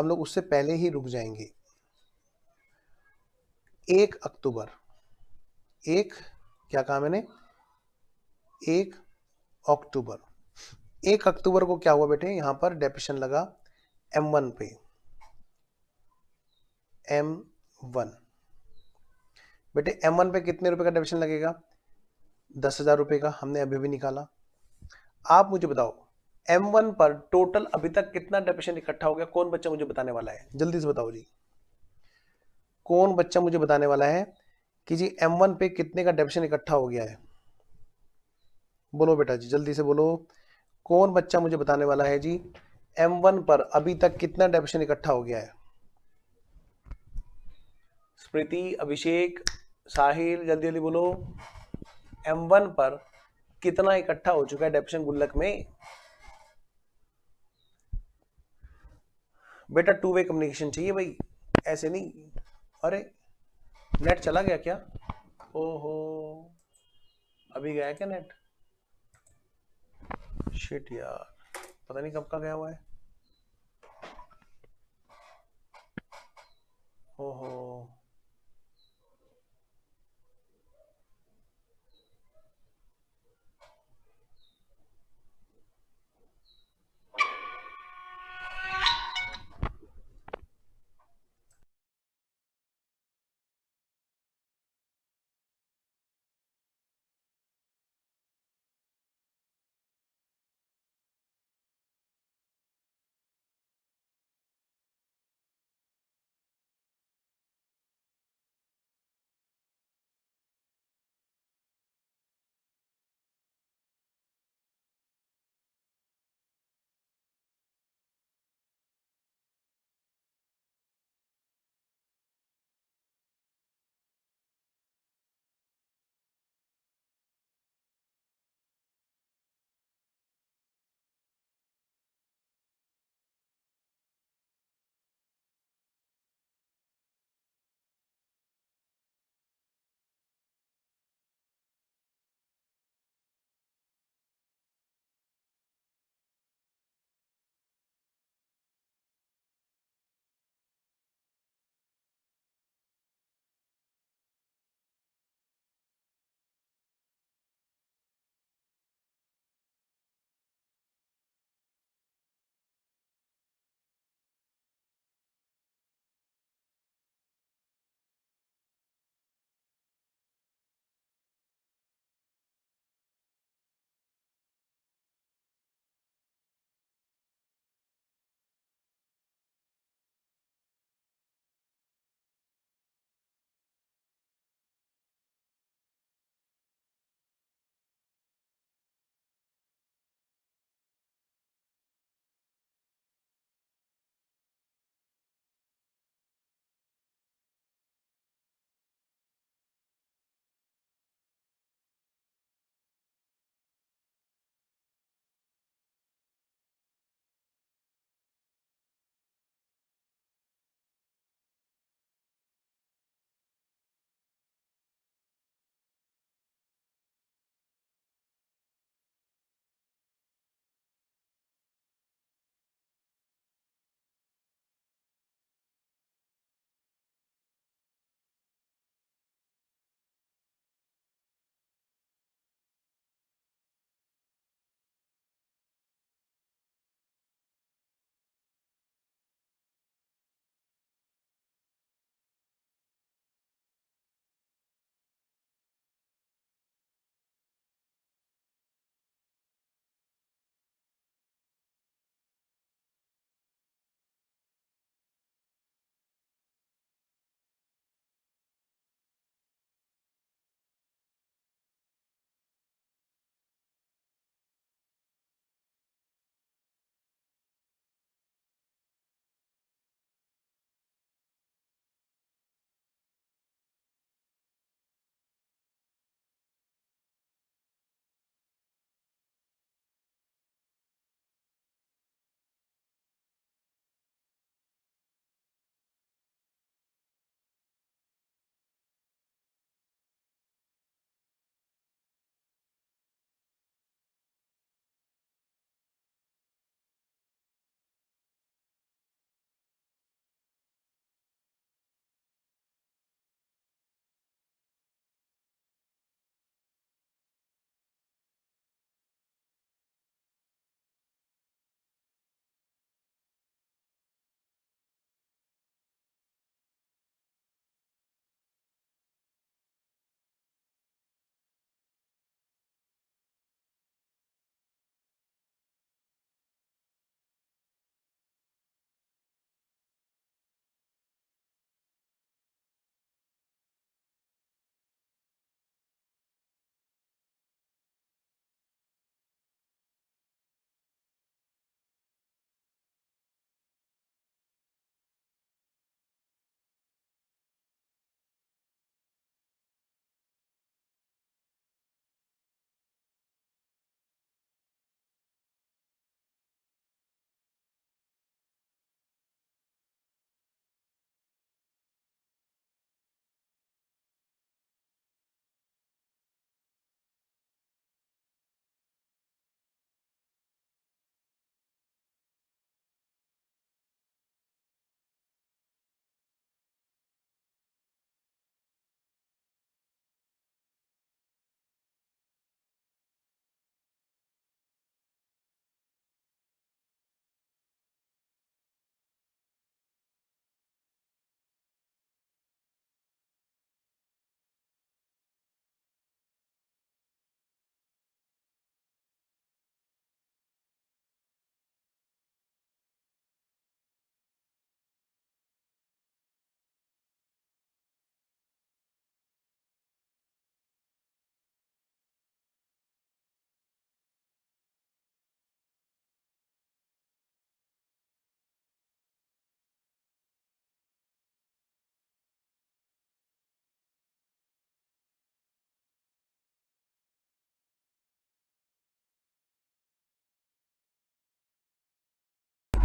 लोग उससे पहले ही रुक जाएंगे। 1 अक्टूबर, एक, क्या कहा मैंने, 1 अक्टूबर, 1 अक्टूबर को क्या हुआ बेटे, यहां पर डेप्रेशन लगा M1 पे, M1 बेटे, M1 पे कितने रुपए का डेप्रेशन लगेगा, 10,000 रुपए का, हमने अभी भी निकाला। आप मुझे बताओ M1 पर टोटल अभी तक कितना डेप्रेशन इकट्ठा हो गया, कौन बच्चा मुझे बताने वाला है, जल्दी से बताओ जी, कौन बच्चा मुझे बताने वाला है कि जी M1 पे कितने का डेप्रेशन इकट्ठा हो गया है, बोलो बेटा जी जल्दी से बोलो, कौन बच्चा मुझे बताने वाला है जी M1 पर अभी तक कितना डेप्रेशन इकट्ठा हो गया है। स्मृति, अभिषेक, साहिल, जल्दी जल्दी बोलो, M1 पर कितना इकट्ठा हो चुका है डेप्रेशन गुल्लक में। बेटा टू वे कम्युनिकेशन चाहिए भाई, ऐसे नहीं। अरे नेट चला गया क्या, ओहो, अभी गया क्या नेट, शिट यार, पता नहीं कब का गया हुआ है, ओहो।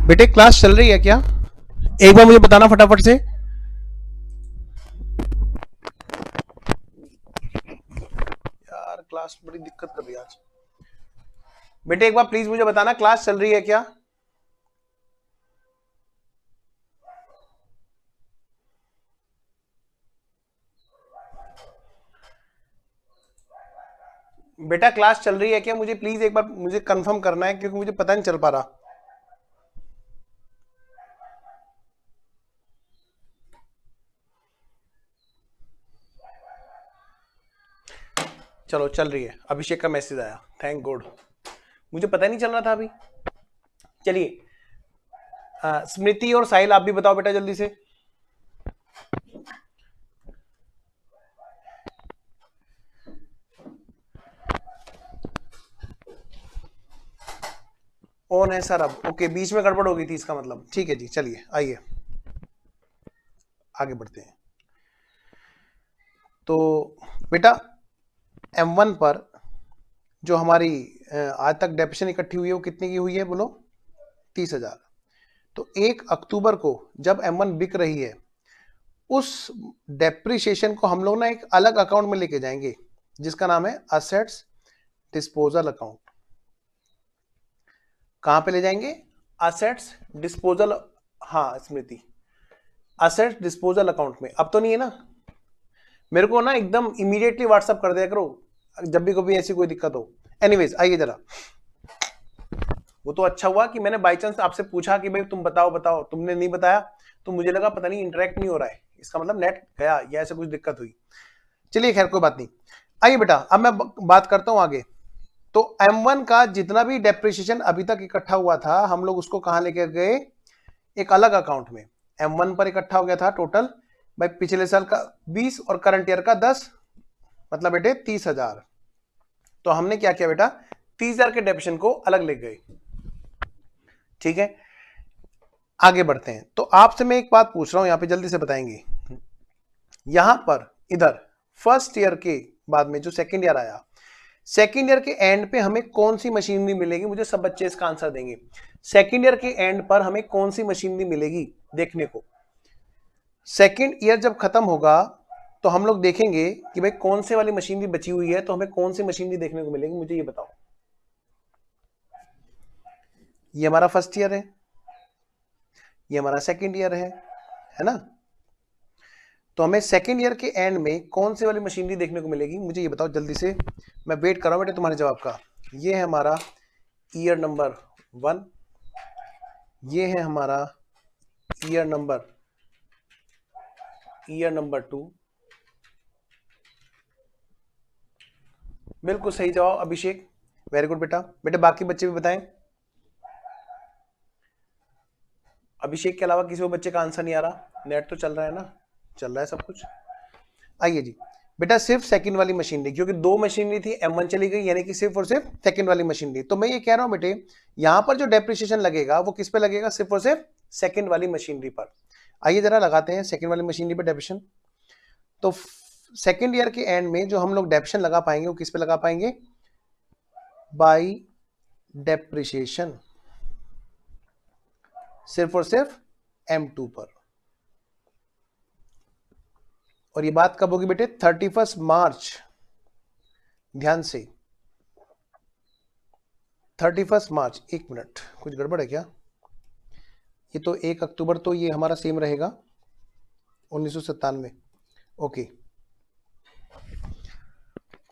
बेटे क्लास चल रही है क्या? एक बार मुझे बताना फटाफट से। यार क्लास बड़ी दिक्कत कर रही है आज। बेटे एक बार प्लीज मुझे बताना क्लास चल रही है क्या? बेटा क्लास चल रही है क्या? मुझे प्लीज एक बार मुझे कंफर्म करना है क्योंकि मुझे पता नहीं चल पा रहा। चलो चल रही है। अभिषेक का मैसेज आया, थैंक गॉड। मुझे पता नहीं चल रहा था अभी। चलिए स्मृति और साहिल आप भी बताओ बेटा जल्दी से। ऑन है सर अब। ओके बीच में गड़बड़ हो गई थी इसका मतलब। ठीक है जी चलिए आइए आगे बढ़ते हैं। तो बेटा M1 पर जो हमारी आज तक डेप्रिसिएशन इकट्ठी हुई है वो कितने की हुई है बोलो? 30,000। तो 1 अक्टूबर को जब M1 बिक रही है उस डेप्रिसिएशन को हम लोग ना एक अलग अकाउंट में लेके जाएंगे जिसका नाम है असेट्स डिस्पोजल अकाउंट। कहां पे ले जाएंगे? Assets disposal. हाँ स्मृति, असेट्स डिस्पोजल अकाउंट में। अब तो नहीं है ना? मेरे को ना एकदम इमीडिएटली व्हाट्सअप कर दिया करो जब भी कभी ऐसी कोई दिक्कत हो। एनीवेज आइए जरा। वो तो अच्छा हुआ कि मैंने बाई चांस आपसे पूछा कि भाई तुम बताओ बताओ, तुमने नहीं बताया तो मुझे लगा पता नहीं इंटरेक्ट नहीं हो रहा है, इसका मतलब नेट गया या ऐसे कुछ दिक्कत हुई। चलिए खैर कोई बात नहीं। आइए बेटा अब मैं बात करता हूं आगे। तो M1 का जितना भी डेप्रिसिएशन अभी तक इकट्ठा हुआ था हम लोग उसको कहां लेकर गए? एक अलग अकाउंट में। M1 पर इकट्ठा हो गया था टोटल भाई पिछले साल का 20 और करंट ईयर का 10, मतलब बेटे 30,000। तो हमने क्या किया बेटा? 30,000 के डेप्रिसिएशन को अलग ले गए। ठीक है आगे बढ़ते हैं। तो आपसे मैं एक बात पूछ रहा हूं यहां पे जल्दी से बताएंगे। यहां पर इधर फर्स्ट ईयर के बाद में जो सेकेंड ईयर आया, सेकेंड ईयर के एंड पे हमें कौन सी मशीनरी मिलेगी? मुझे सब बच्चे इसका आंसर देंगे। सेकेंड ईयर के एंड पर हमें कौन सी मशीनरी मिलेगी देखने को? सेकेंड ईयर जब खत्म होगा तो हम लोग देखेंगे कि भाई कौन से वाली मशीनरी बची हुई है, तो हमें कौन सी मशीनरी देखने को मिलेगी मुझे ये बताओ। ये हमारा फर्स्ट ईयर है, ये हमारा सेकेंड ईयर है ना? तो हमें सेकेंड ईयर के एंड में कौन से वाली मशीनरी देखने को मिलेगी मुझे ये बताओ जल्दी से। मैं वेट कर रहा हूं बेटे तुम्हारे जवाब का। ये है हमारा ईयर नंबर 1, ये है हमारा ईयर नंबर 2। बिल्कुल सही जवाब अभिषेक, वेरी गुड बेटा। बेटे बाकी बच्चे भी बताएं। अभिषेक के अलावा किसी और बच्चे का आंसर नहीं आ रहा? नेट तो चल रहा है ना? चल रहा है सब कुछ। आइए जी बेटा सिर्फ सेकंड वाली मशीनरी, क्योंकि दो मशीनरी थी M1 चली गई यानी कि सिर्फ और सिर्फ सेकंड वाली मशीनरी। तो मैं ये कह रहा हूं बेटे यहां पर जो डेप्रिसिएशन लगेगा वो किस पे लगेगा? सिर्फ और सिर्फ सेकंड वाली मशीनरी पर। आइए जरा लगाते हैं सेकंड वाली मशीनरी पर डेप्रिसिएशन। तो सेकंड ईयर के एंड में जो हम लोग डेप्रिसिएशन लगा पाएंगे वो किस पे लगा पाएंगे? बाई डेप्रिसिएशन, सिर्फ और सिर्फ M2 पर। और ये बात कब होगी बेटे? 31 मार्च। ध्यान से 31 मार्च। एक मिनट कुछ गड़बड़ है क्या? ये तो 1 अक्टूबर तो ये हमारा सेम रहेगा 1997। ओके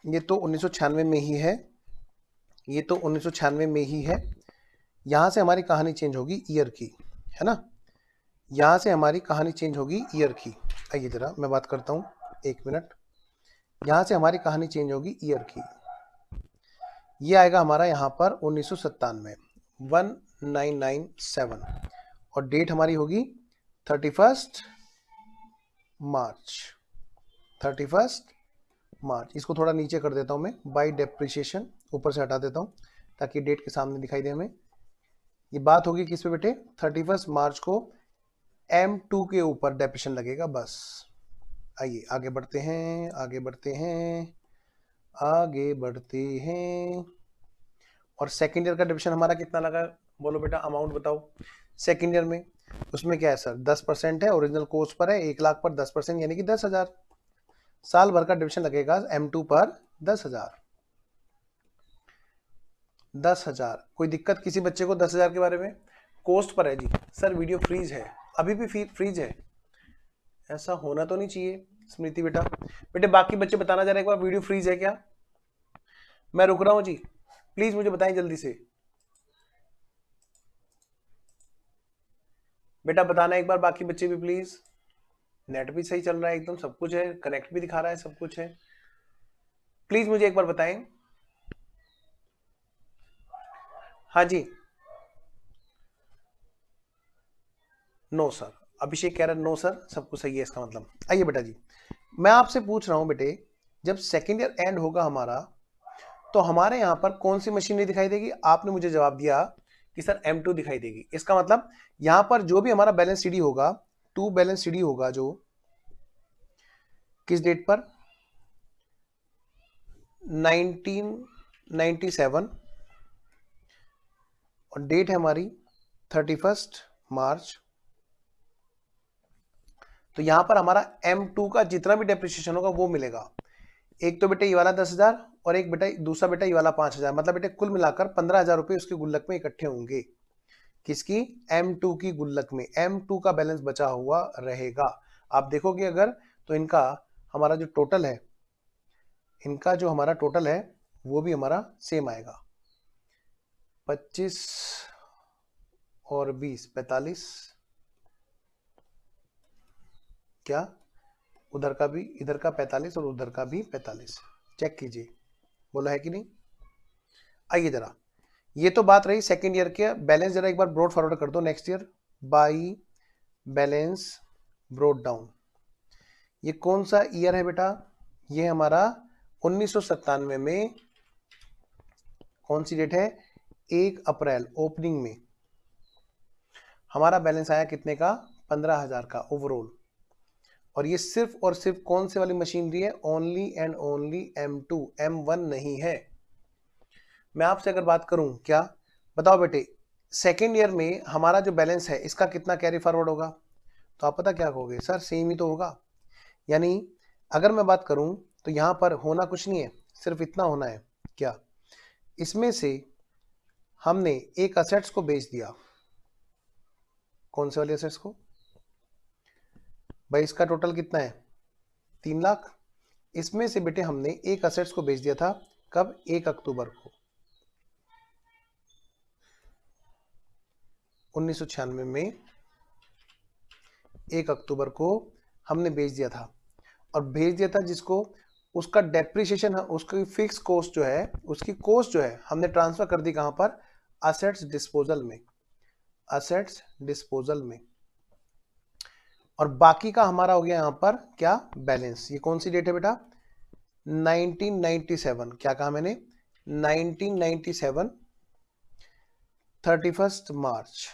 ये तो 1996 में ही है, ये तो 1996 में ही है। यहां से हमारी कहानी चेंज होगी ईयर की, है ना? यहां से हमारी कहानी चेंज होगी ईयर की। आइए जरा मैं बात करता हूं, एक मिनट। यहां से हमारी कहानी चेंज होगी ईयर की। ये आएगा हमारा यहां पर 1997 1997 और डेट हमारी होगी 31 मार्च। 31 मार्च। इसको थोड़ा नीचे कर देता हूं मैं, बाई डेप्रिसिएशन ऊपर से हटा देता हूं ताकि डेट के सामने दिखाई दे हमें। ये बात होगी किस पे बेटे? 31 मार्च को M2 के ऊपर डेप्रिसिएशन लगेगा बस। आइए आगे बढ़ते हैं, आगे बढ़ते हैं, आगे बढ़ते हैं। और सेकेंड ईयर का डिविजन हमारा कितना लगा बोलो बेटा, अमाउंट बताओ। सेकेंड ईयर में, उसमें क्या है सर 10% है, ओरिजिनल कॉस्ट पर है 1 लाख पर 10% यानी कि 10,000। साल भर का डिविजन लगेगा M2 पर 10,000। 10,000 कोई दिक्कत किसी बच्चे को 10,000 के बारे में? कॉस्ट पर है जी सर, वीडियो फ्रीज है, अभी भी फ्रीज है, ऐसा होना तो नहीं चाहिए स्मृति बेटा। बेटे बाकी बच्चे बताना जरा एक बार, वीडियो फ्रीज है क्या? मैं रुक रहा हूं जी, प्लीज मुझे बताएं जल्दी से। बेटा बताना एक बार बाकी बच्चे भी प्लीज। नेट भी सही चल रहा है एकदम, सब कुछ है, कनेक्ट भी दिखा रहा है, सब कुछ है, प्लीज मुझे एक बार बताएं। हाँ जी, नो सर, अभिषेक कह रहा है नो सर, सब कुछ सही है इसका मतलब। आइए बेटा जी, मैं आपसे पूछ रहा हूं बेटे, जब सेकेंड ईयर एंड होगा हमारा, तो हमारे यहां पर कौन सी मशीनरी दिखाई देगी? आपने मुझे जवाब दिया कि सर M2 दिखाई देगी। इसका मतलब यहां पर जो भी हमारा बैलेंस सीडी होगा, टू बैलेंस सीडी होगा जो किस डेट पर 1997 और डेट है हमारी 31 मार्च। तो यहां पर हमारा M2 का जितना भी डेप्रिसिएशन होगा वो मिलेगा। एक तो बेटे ये वाला 10,000 और एक बेटा दूसरा बेटा ये वाला 5,000, मतलब बेटे कुल मिलाकर 15,000 रुपए उसके गुल्लक में इकट्ठे होंगे। किसकी? M2 की गुल्लक में M2 का बैलेंस बचा हुआ रहेगा। आप देखोगे अगर तो इनका हमारा जो टोटल है, इनका जो हमारा टोटल है वो भी हमारा सेम आएगा, 25 और 20 45। क्या? उधर का भी, इधर का 45 और उधर का भी 45। चेक कीजिए, बोला है कि नहीं? आइए जरा, ये तो बात रही सेकेंड ईयर के बैलेंस। जरा एक बार ब्रॉड फॉरवर्ड कर दो next year by balance brought down. ये कौन सा ईयर है बेटा? ये हमारा 1997 में कौन सी डेट है? 1 अप्रैल ओपनिंग में हमारा बैलेंस आया कितने का? 15,000 का ओवरऑल। और ये सिर्फ और सिर्फ कौन से वाली मशीनरी है? Only and only M2, M1 नहीं है। मैं आपसे अगर बात करूं, क्या बताओ बेटे, सेकेंड ईयर में हमारा जो बैलेंस है इसका कितना कैरी फॉरवर्ड होगा? तो आप पता क्या कहोगे, सर सेम ही तो होगा। यानी अगर मैं बात करूं तो यहां पर होना कुछ नहीं है, सिर्फ इतना होना है, क्या इसमें से हमने एक असेट्स को बेच दिया। कौन से वाले असेट्स को भाई? इसका टोटल कितना है? 3 लाख। इसमें से बेटे हमने एक असेट्स को बेच दिया था, कब? 1 अक्टूबर को 1996 में 1 अक्टूबर को हमने बेच दिया था। और भेज दिया था जिसको, उसका डेप्रिसिएशन, उसकी फिक्स कॉस्ट जो है, उसकी कॉस्ट जो है हमने ट्रांसफर कर दी कहां पर? असेट्स डिस्पोजल में। असेट्स डिस्पोजल में। और बाकी का हमारा हो गया यहां पर क्या? बैलेंस। ये कौन सी डेट है बेटा? 1997। क्या कहा मैंने? 1997 31 मार्च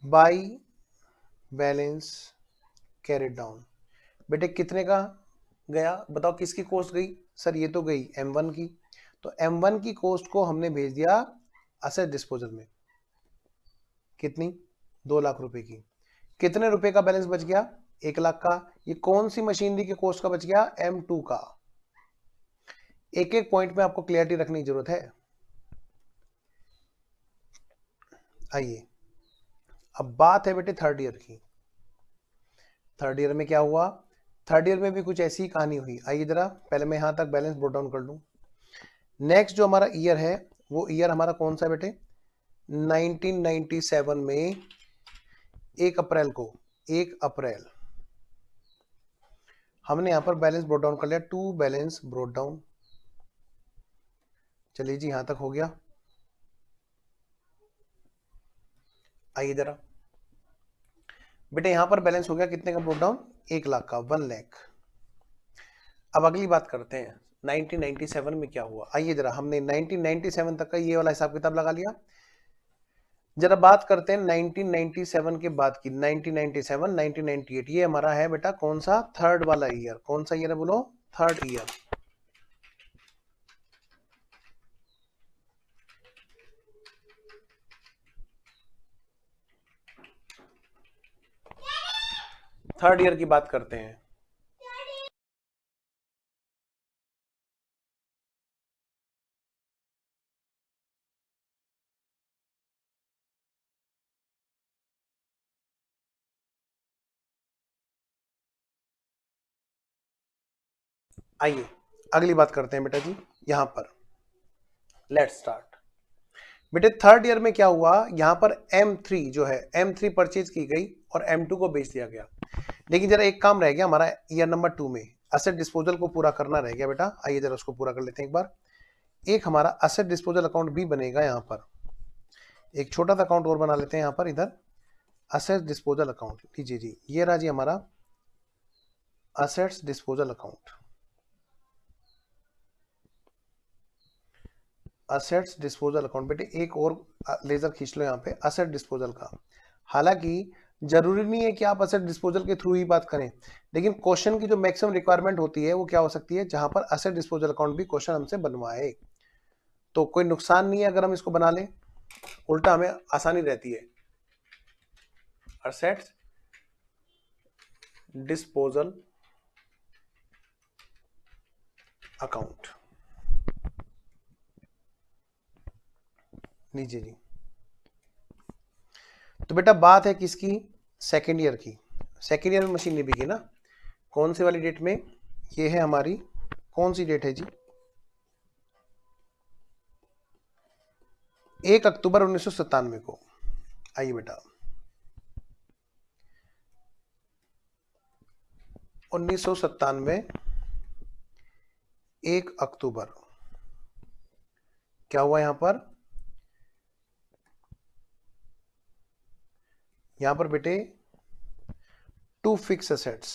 बाई बैलेंस कैरिड डाउन। बेटे कितने का गया बताओ? किसकी कॉस्ट गई? सर ये तो गई M1 की। तो M1 की कॉस्ट को हमने भेज दिया असेट डिस्पोजल में। कितनी? 2 लाख रुपए की। कितने रुपए का बैलेंस बच गया? 1 लाख का। ये कौन सी मशीनरी के कॉस्ट का बच गया? M2 का। एक एक पॉइंट में आपको क्लियरिटी रखने की जरूरत है। आइए अब बात है बेटे थर्ड ईयर की। थर्ड ईयर में क्या हुआ? थर्ड ईयर में भी कुछ ऐसी ही कहानी हुई। आइए जरा पहले मैं यहां तक बैलेंस ब्रोट डाउन कर लूं। नेक्स्ट जो हमारा ईयर है वो ईयर हमारा कौन सा है बेटे? 1997 में 1 अप्रैल को, 1 अप्रैल हमने यहां पर बैलेंस ब्रोट डाउन कर लिया, टू बैलेंस ब्रोट डाउन। चलिए जी यहां तक हो गया। आइए जरा बेटे यहां पर बैलेंस हो गया कितने का ब्रोट डाउन? 1 लाख का, 1 लाख। अब अगली बात करते हैं 1997 में क्या हुआ। आइए जरा, हमने 1997 तक का ये वाला हिसाब किताब लगा लिया। जरा बात करते हैं 1997 के बाद की। 1997, 1998 ये हमारा है बेटा कौन सा? थर्ड वाला ईयर। कौन सा ईयर है बोलो? Third year. थर्ड ईयर की बात करते हैं। आइए अगली बात करते हैं बेटा जी। यहां पर लेट्स स्टार्ट। बेटे थर्ड ईयर में क्या हुआ, यहां पर M3 जो है M3 परचेज की गई और M2 को बेच दिया गया। लेकिन जरा एक काम रह गया हमारा ईयर नंबर 2 में, असेट डिस्पोजल को पूरा करना रह गया बेटा। आइए जरा उसको पूरा कर लेते हैं एक बार। एक हमारा असेट डिस्पोजल अकाउंट भी बनेगा यहाँ पर, एक छोटा सा अकाउंट और बना लेते हैं यहाँ पर, इधर असेट डिस्पोजल अकाउंट। लीजिए जी, ये रहा जी हमारा assets disposal account. Assets disposal account बेटे एक और लेजर खींच लो यहाँ पे असेट डिस्पोजल का। हालांकि जरूरी नहीं है कि आप असेट डिस्पोजल के थ्रू ही बात करें, लेकिन क्वेश्चन की जो मैक्सिमम रिक्वायरमेंट होती है वो क्या हो सकती है, जहां पर असेट डिस्पोजल अकाउंट भी क्वेश्चन हमसे बनवाए। तो कोई नुकसान नहीं है अगर हम इसको बना लें, उल्टा हमें आसानी रहती है। असेट्स डिस्पोजल अकाउंट, लीजिए जी। तो बेटा बात है किसकी, सेकेंड ईयर की। सेकेंड ईयर में मशीन नहीं बिकी ना, कौन सी वाली डेट में, ये है हमारी कौन सी डेट है जी, 1 अक्टूबर 1997 को। आइए बेटा 1997 1 अक्टूबर क्या हुआ यहां पर बेटे टू फिक्स एसेट्स।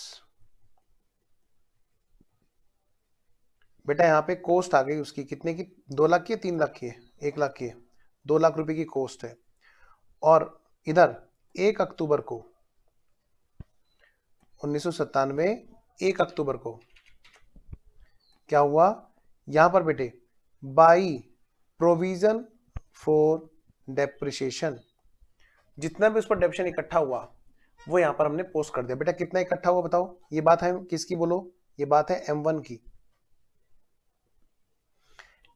बेटा यहाँ पे कॉस्ट आ गई उसकी कितने की, 2 लाख की है 3 लाख की है, 1 लाख की है, 2 लाख रुपए की कॉस्ट है। और इधर 1 अक्टूबर को 1997 1 अक्टूबर को क्या हुआ यहां पर बेटे, बाई प्रोविजन फॉर डेप्रिसिएशन, जितना भी उस पर डेप्रिसिएशन इकट्ठा हुआ वो यहां पर हमने पोस्ट कर दिया। बेटा कितना इकट्ठा हुआ बताओ, ये बात है किसकी बोलो, ये बात है M1 की।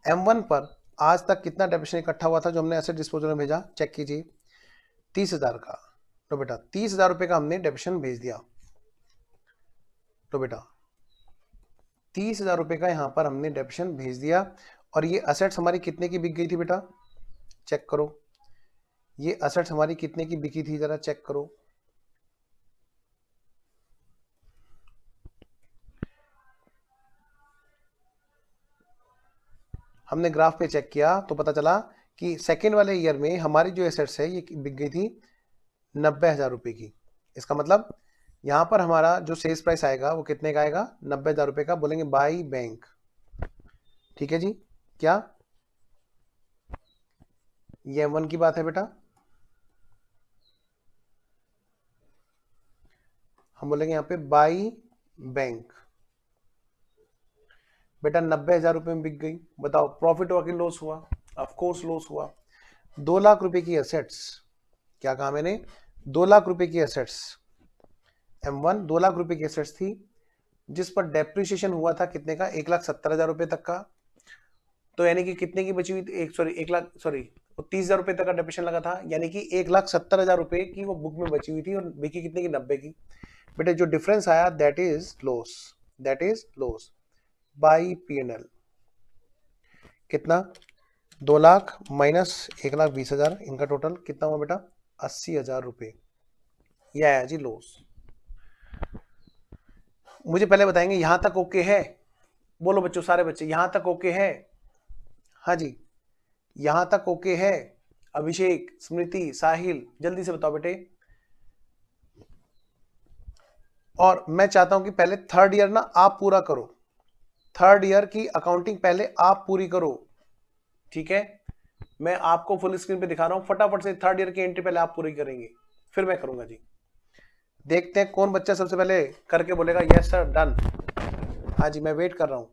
M1 पर आज तक कितना डेप्रिसिएशन इकट्ठा हुआ था जो हमने एसेट डिस्पोजल में भेजा, चेक कीजिए, 30,000 का। तो बेटा 30,000 रुपए का हमने डेप्रिसिएशन भेज दिया। तो बेटा 30,000 रुपए का यहां पर हमने डेप्रिसिएशन भेज दिया। और ये असेट्स हमारी कितने की बिक गई थी बेटा, चेक करो, ये असेट्स हमारी कितने की बिकी थी जरा चेक करो। हमने ग्राफ पे चेक किया तो पता चला कि सेकेंड वाले ईयर में हमारी जो एसेट्स है ये बिक गई थी 90,000 रुपए की। इसका मतलब यहां पर हमारा जो सेल्स प्राइस आएगा वो कितने का आएगा, 90,000 रुपए का, बोलेंगे बाई बैंक। ठीक है जी, क्या ये M1 की बात है बेटा, हम बोलेंगे यहाँ पे बाई बैंक। बेटा 90,000 रुपए में बिक गई, बताओ प्रॉफिट हुआ कि लॉस हुआ, ऑफ कोर्स लॉस हुआ। 2 लाख रुपए की एसेट्स, क्या कहा मैंने, 2 लाख रुपए की एसेट्स, M1 2 लाख रुपए की एसेट्स थी जिस पर डेप्रिसिएशन हुआ था कितने का, 1,70,000 रुपए तक का। तो यानी कि कितने की बची हुई थी, 1 लाख 30,000 रुपए तक का डेप्रिसिएशन लगा था, यानी कि 1,70,000 रुपए की वो बुक में बची हुई थी और बिकी कितने की, 90 की। बेटे जो डिफरेंस आया that is loss, that is loss by P&L। कितना, 2 लाख माइनस 1,20,000, इनका टोटल कितना हुआ बेटा, 80,000 रुपए। यह आया जी लॉस। मुझे पहले बताएंगे यहां तक ओके है, बोलो बच्चों सारे बच्चे यहां तक ओके है, हाँ जी यहां तक ओके है। अभिषेक, स्मृति, साहिल, जल्दी से बताओ बेटे। और मैं चाहता हूं कि पहले थर्ड ईयर ना आप पूरा करो, थर्ड ईयर की अकाउंटिंग पहले आप पूरी करो, ठीक है। मैं आपको फुल स्क्रीन पे दिखा रहा हूं, फटाफट से थर्ड ईयर की एंट्री पहले आप पूरी करेंगे, फिर मैं करूंगा जी। देखते हैं कौन बच्चा सबसे पहले करके बोलेगा यस सर डन। हाँ जी मैं वेट कर रहा हूं।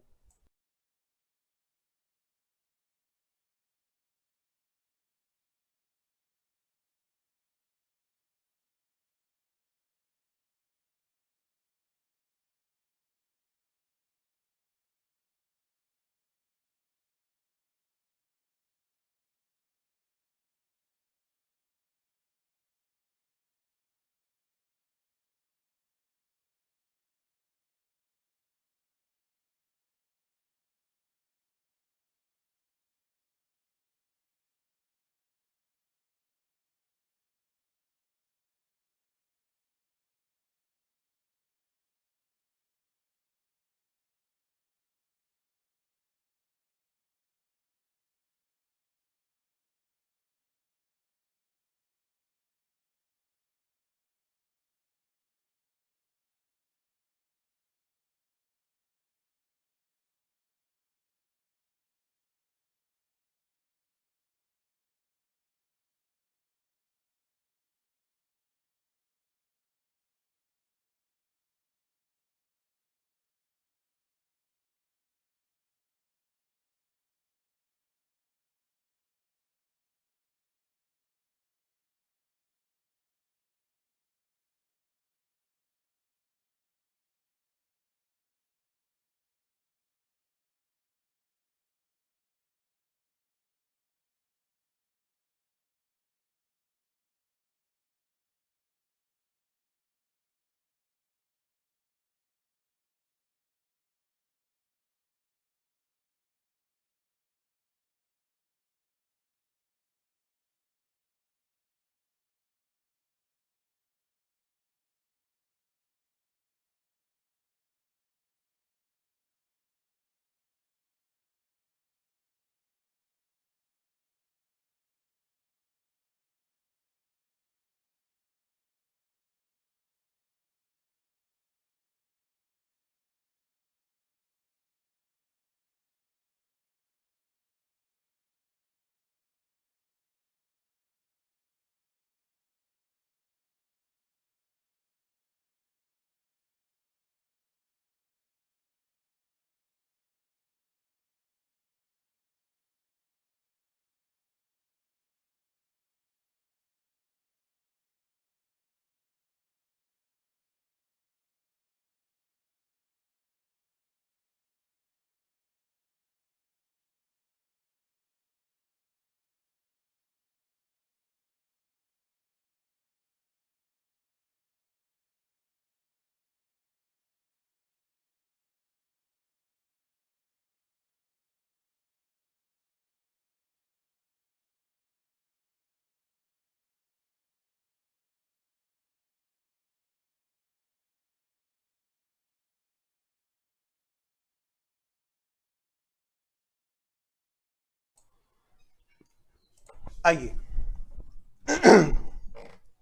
आइए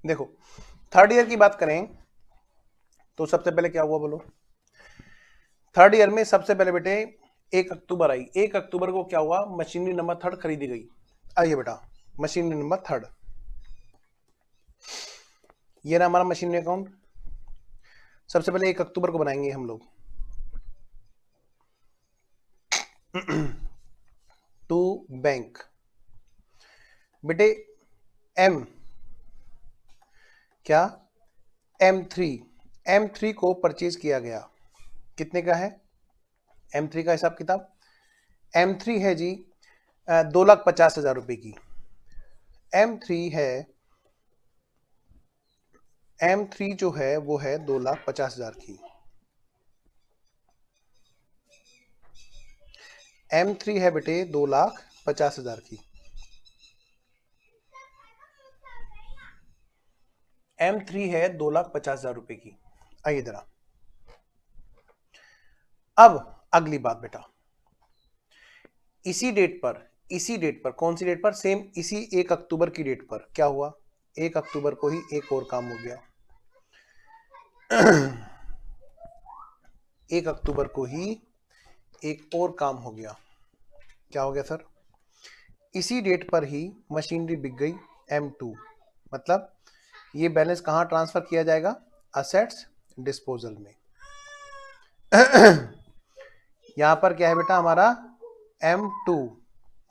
देखो, थर्ड ईयर की बात करें तो सबसे पहले क्या हुआ बोलो। थर्ड ईयर में सबसे पहले बेटे 1 अक्टूबर आई। 1 अक्टूबर को क्या हुआ, मशीनरी नंबर 3 खरीदी गई। आइए बेटा, मशीनरी नंबर 3, ये रहा हमारा मशीनरी अकाउंट। सबसे पहले 1 अक्टूबर को बनाएंगे हम लोग। टू बैंक बेटे, एम क्या, M3 को परचेज किया गया। कितने का है M3 का हिसाब किताब? M3 है जी 2,50,000 रुपए की। M3 है, M3 जो है वो है 2,50,000 की। M3 है बेटे 2,50,000 की। M3 है 2,50,000 रुपए की। आइए जरा, अब अगली बात बेटा, इसी डेट पर कौन सी डेट पर, सेम इसी 1 अक्टूबर की डेट पर क्या हुआ, 1 अक्टूबर को ही एक और काम हो गया। 1 अक्टूबर को ही एक और काम हो गया। क्या हो गया सर? इसी डेट पर ही मशीनरी बिक गई M2। मतलब ये बैलेंस कहां ट्रांसफर किया जाएगा, असेट्स डिस्पोजल में। यहां पर क्या है बेटा हमारा M2,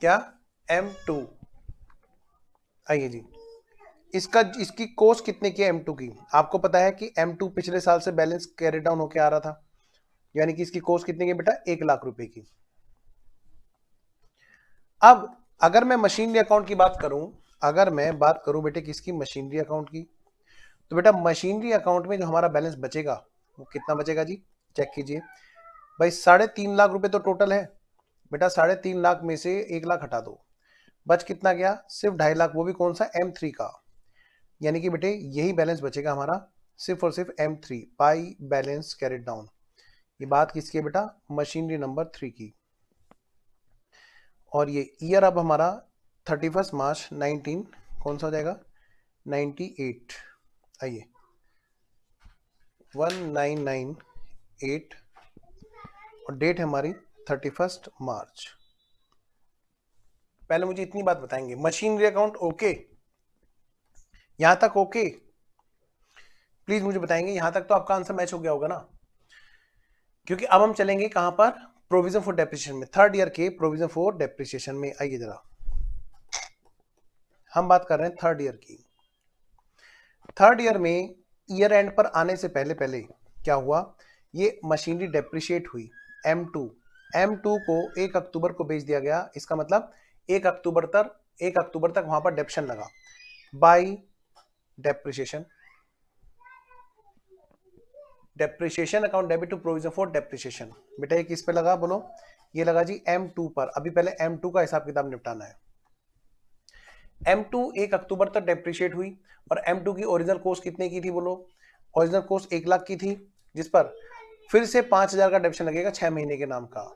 क्या M2। आइए जी, इसकी कॉस्ट कितने की है M2 की? आपको पता है कि M2 पिछले साल से बैलेंस कैरी डाउन होकर आ रहा था, यानी कि इसकी कॉस्ट कितने की बेटा, 1,00,000 रुपए की। अब अगर मैं मशीनरी अकाउंट की बात करूं, अगर मैं बात करूं बेटे किसकी, मशीनरी अकाउंट की, तो बेटा मशीनरी अकाउंट में जो हमारा बैलेंस बचेगा वो कितना बचेगा जी, चेक कीजिए भाई। 3.5 लाख रुपए तो टोटल है बेटा, 3.5 लाख में से 1,00,000 हटा दो, बच कितना गया, सिर्फ 2.5 लाख, वो भी कौन सा, M3 का। यानी कि बेटे यही बैलेंस बचेगा हमारा, सिर्फ और सिर्फ M3 by balance carried down. ये बात किसकी है बेटा, मशीनरी नंबर 3 की। और ये ईयर अब हमारा 31 मार्च 19 कौन सा हो जाएगा, 98। आइए 1998 और डेट है हमारी 31 मार्च। पहले मुझे इतनी बात बताएंगे, मशीनरी अकाउंट ओके, यहां तक ओके? प्लीज मुझे बताएंगे, यहां तक तो आपका आंसर मैच हो गया होगा ना? क्योंकि अब हम चलेंगे कहां पर, प्रोविजन फॉर डेप्रिसिएशन में, थर्ड ईयर के प्रोविजन फॉर डेप्रिसिएशन में। आइए जरा, हम बात कर रहे हैं थर्ड ईयर की। थर्ड ईयर में ईयर एंड पर आने से पहले पहले क्या हुआ, ये मशीनरी डेप्रिशिएट हुई M2 को 1 अक्टूबर को बेच दिया गया। इसका मतलब 1 अक्टूबर तक वहां पर डेप्शन लगा by depreciation. Depreciation account debit to provision for depreciation. बेटा ये किस पे लगा बोलो, ये लगा जी M2 पर। अभी पहले M2 का हिसाब किताब निपटाना है। M2 1 अक्टूबर तक डेप्रिशिएट हुई और M2 की ओरिजिनल कॉस्ट कितने की थी बोलो, ओरिजिनल कॉस्ट 1,00,000 की थी, जिस पर फिर से 5,000 का डेप्शन लगेगा 6 महीने के नाम का।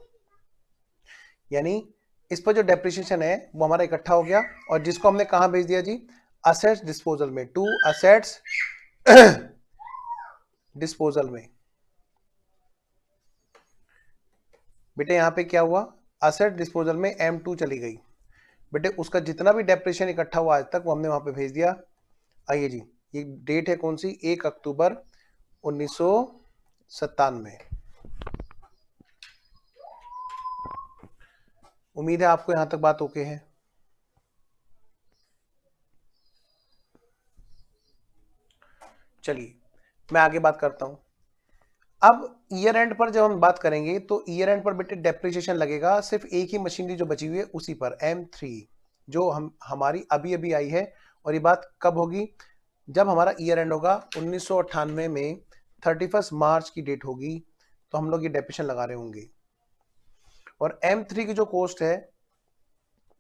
यानी इस पर जो डेप्रिसिएशन है वो हमारा इकट्ठा हो गया और जिसको हमने कहां भेज दिया जी, असेट्स डिस्पोजल में, टू असेट्स डिस्पोजल में। बेटे यहां पे क्या हुआ, असेट डिस्पोजल में M2 चली गई। बेटे उसका जितना भी डेप्रिसिएशन इकट्ठा हुआ आज तक वो हमने वहां पे भेज दिया। आइए जी, ये डेट है कौन सी, 1 अक्टूबर 1997। उम्मीद है आपको यहां तक बात ओके है। चलिए मैं आगे बात करता हूं। अब ईयर एंड पर जब हम बात करेंगे तो ईयर एंड पर बेटे डेप्रिसिएशन लगेगा सिर्फ एक ही मशीनरी जो बची हुई है उसी पर, M3, जो हमारी अभी अभी आई है। और ये बात कब होगी, जब हमारा ईयर एंड होगा 1998 में 31 मार्च की डेट होगी, तो हम लोग ये डेप्रिसिएशन लगा रहे होंगे। और M3 की जो कॉस्ट है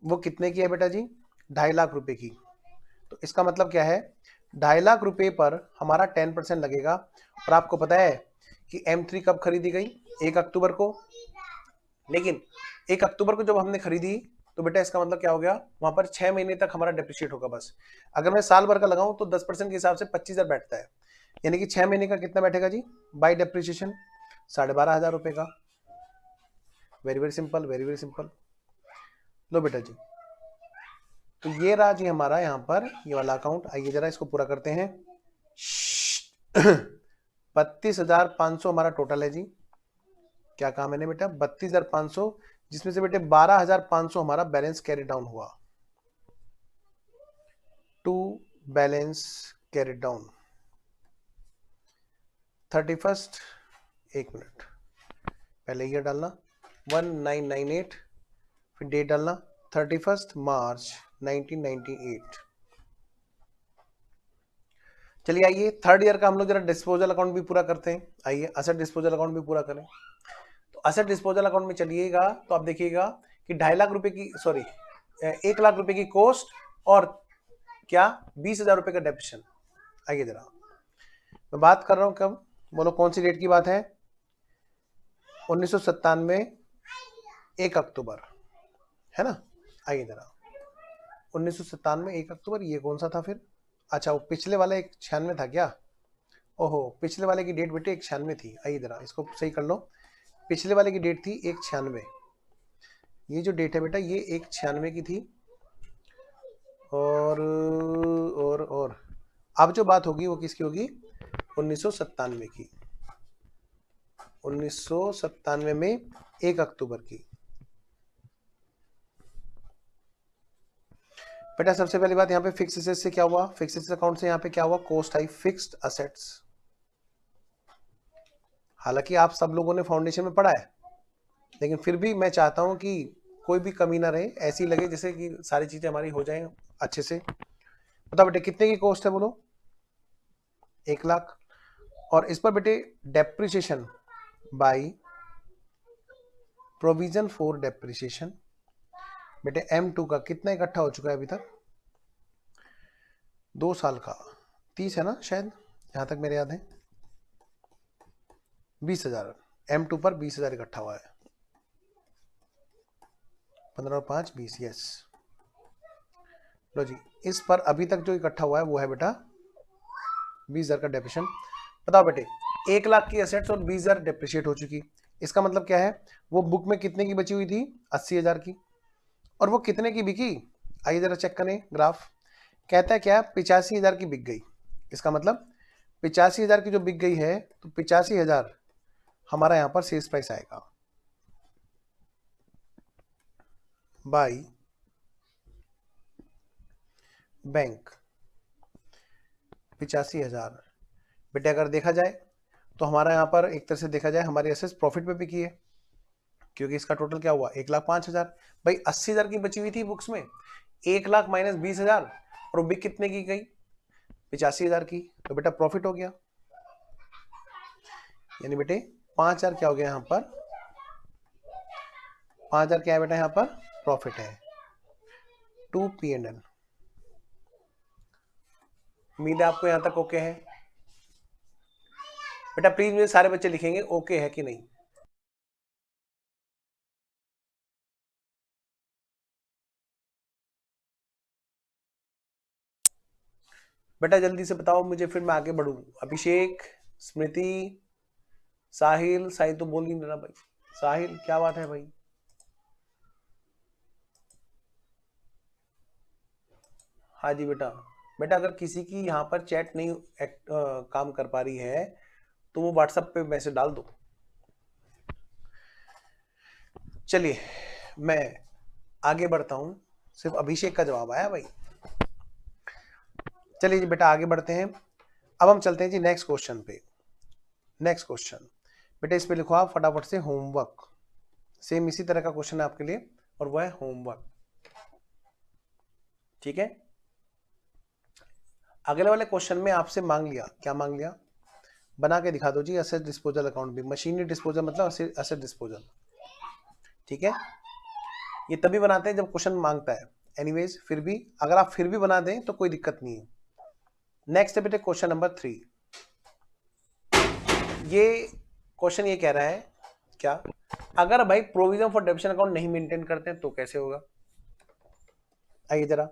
वो कितने की है बेटा जी, 2.5 लाख रुपए की। तो इसका मतलब क्या है, 2.5 लाख रुपए पर हमारा 10% लगेगा। और आपको पता है कि M3 कब खरीदी गई, 1 अक्टूबर को। लेकिन 1 अक्टूबर को जब हमने खरीदी तो बेटा इसका मतलब क्या हो गया, वहां पर 6 महीने तक हमारा डेप्रिशिएट होगा बस। अगर मैं साल भर का लगाऊं तो 10% के हिसाब से 25,000 बैठता है, यानी कि 6 महीने का कितना बैठेगा जी बाय डेप्रिसिएशन 12,500 रुपए का। Very very simple, very very simple. लो बेटा जी, तो ये रहा जी हमारा यहाँ पर ये वाला अकाउंट। आइए जरा इसको पूरा करते हैं। 32,500 हमारा टोटल है जी। क्या कहा मैंने बेटा, 32,500, जिसमें से बेटे 12,500 हमारा बैलेंस कैरी डाउन हुआ, to balance carry down 31st, एक मिनट, पहले ये डालना 1998, फिर डेट डालना 31st मार्च 1998। चलिए आइए थर्ड ईयर का हम लोग जरा डिस्पोजल अकाउंट भी पूरा करते हैं। आइए असेट डिस्पोजल अकाउंट भी पूरा करें। तो असेट डिस्पोजल अकाउंट में चलिएगा तो आप देखिएगा कि 2.5 लाख रुपए की, सॉरी 1 लाख रुपए की कॉस्ट और क्या 20,000 रुपए का डेप्रिसिएशन। आइए जरा मैं बात कर रहा हूं कब, बोलो कौन सी डेट की बात है, 1997 1 अक्टूबर, है ना। आइए जरा 1997 1 अक्टूबर, ये कौन सा था फिर, अच्छा वो पिछले वाला 196 था क्या, ओहो पिछले वाले की डेट बेटे 196 थी। आइए जरा इसको सही कर लो, पिछले वाले की डेट थी 196, ये जो डेट है बेटा ये 196 की थी। और अब जो बात होगी वो किसकी होगी, 1997 की, 1997 में 1 अक्टूबर की। बेटा सबसे पहली बात यहाँ पे फिक्स एसेट्स से क्या हुआ, फिक्स एसेट्स अकाउंट से यहाँ पे क्या हुआ, कॉस्ट आई फिक्स्ड असेट्स। हालांकि आप सब लोगों ने फाउंडेशन में पढ़ा है, लेकिन फिर भी मैं चाहता हूं कि कोई भी कमी ना रहे, ऐसी लगे जैसे कि सारी चीजें हमारी हो जाएं अच्छे से। बताओ बेटे कितने की कॉस्ट है, बोलो 1 लाख। और इस पर बेटे depreciation by provision for depreciation, बेटे M2 का कितना इकट्ठा हो चुका है अभी तक, 2 साल का 30 है ना शायद, जहां तक मेरे याद है 20,000 M2 पर 20,000 इकट्ठा हुआ है, 15 और 5 20, यस। लो जी इस पर अभी तक जो इकट्ठा हुआ है वो है बेटा 20,000 का डेप्रिसिएशन। बताओ बेटे 1 लाख की एसेट्स और 20,000 डेप्रिशिएट हो चुकी, इसका मतलब क्या है, वो बुक में कितने की बची हुई थी, 80,000 की, और वो कितने की बिकी, आइए जरा चेक करें ग्राफ, कहता है क्या 85,000 की बिक गई। इसका मतलब 85,000 की जो बिक गई है तो 85,000 हमारा यहां पर सेल्स प्राइस आएगा बाय बैंक 85,000। बेटे अगर देखा जाए तो हमारा यहाँ पर एक तरह से देखा जाए हमारी एसेट्स प्रॉफिट पे बिकी है, क्योंकि इसका टोटल क्या हुआ 1,05,000। भाई 80,000 की बची हुई थी बुक्स में, 1 लाख माइनस 20,000, और बिक कितने की गई 85,000 की, तो बेटा प्रॉफिट हो गया। यानी बेटे 5,000 क्या हो गया यहाँ पर, 5,000 क्या है बेटा यहाँ पर प्रॉफिट है टू P&L। उम्मीद है आपको यहां तक ओके है। बेटा प्लीज मुझे सारे बच्चे लिखेंगे ओके है कि नहीं। बेटा जल्दी से बताओ मुझे, फिर मैं आगे बढ़ूं। अभिषेक, स्मृति, साहिल, साहिल तो बोल नहीं रहा भाई, साहिल क्या बात है भाई, हाँ जी बेटा। बेटा अगर किसी की यहाँ पर चैट नहीं काम कर पा रही है तो वो व्हाट्सएप पे मैसेज डाल दो। चलिए मैं आगे बढ़ता हूं, सिर्फ अभिषेक का जवाब आया भाई। चलिए जी बेटा आगे बढ़ते हैं, अब हम चलते हैं जी नेक्स्ट क्वेश्चन पे। नेक्स्ट क्वेश्चन बेटा इस पे लिखो आप फटाफट से होमवर्क, सेम इसी तरह का क्वेश्चन है आपके लिए और वह है होमवर्क, ठीक है। अगले वाले क्वेश्चन में आपसे मांग लिया, क्या मांग लिया, बना के दिखा दो जी एसेट डिस्पोजल अकाउंट भी, मशीनरी डिस्पोजल मतलब एसेट डिस्पोजल, ठीक है। ये तभी बनाते हैं जब क्वेश्चन मांगता है, एनीवेज फिर भी अगर आप फिर भी बना दें तो कोई दिक्कत नहीं है। नेक्स्ट है बेटे क्वेश्चन नंबर 3। ये क्वेश्चन ये कह रहा है क्या, अगर भाई प्रोविजन फॉर डेबिशन अकाउंट नहीं मेंटेन करते हैं तो कैसे होगा। आइए जरा,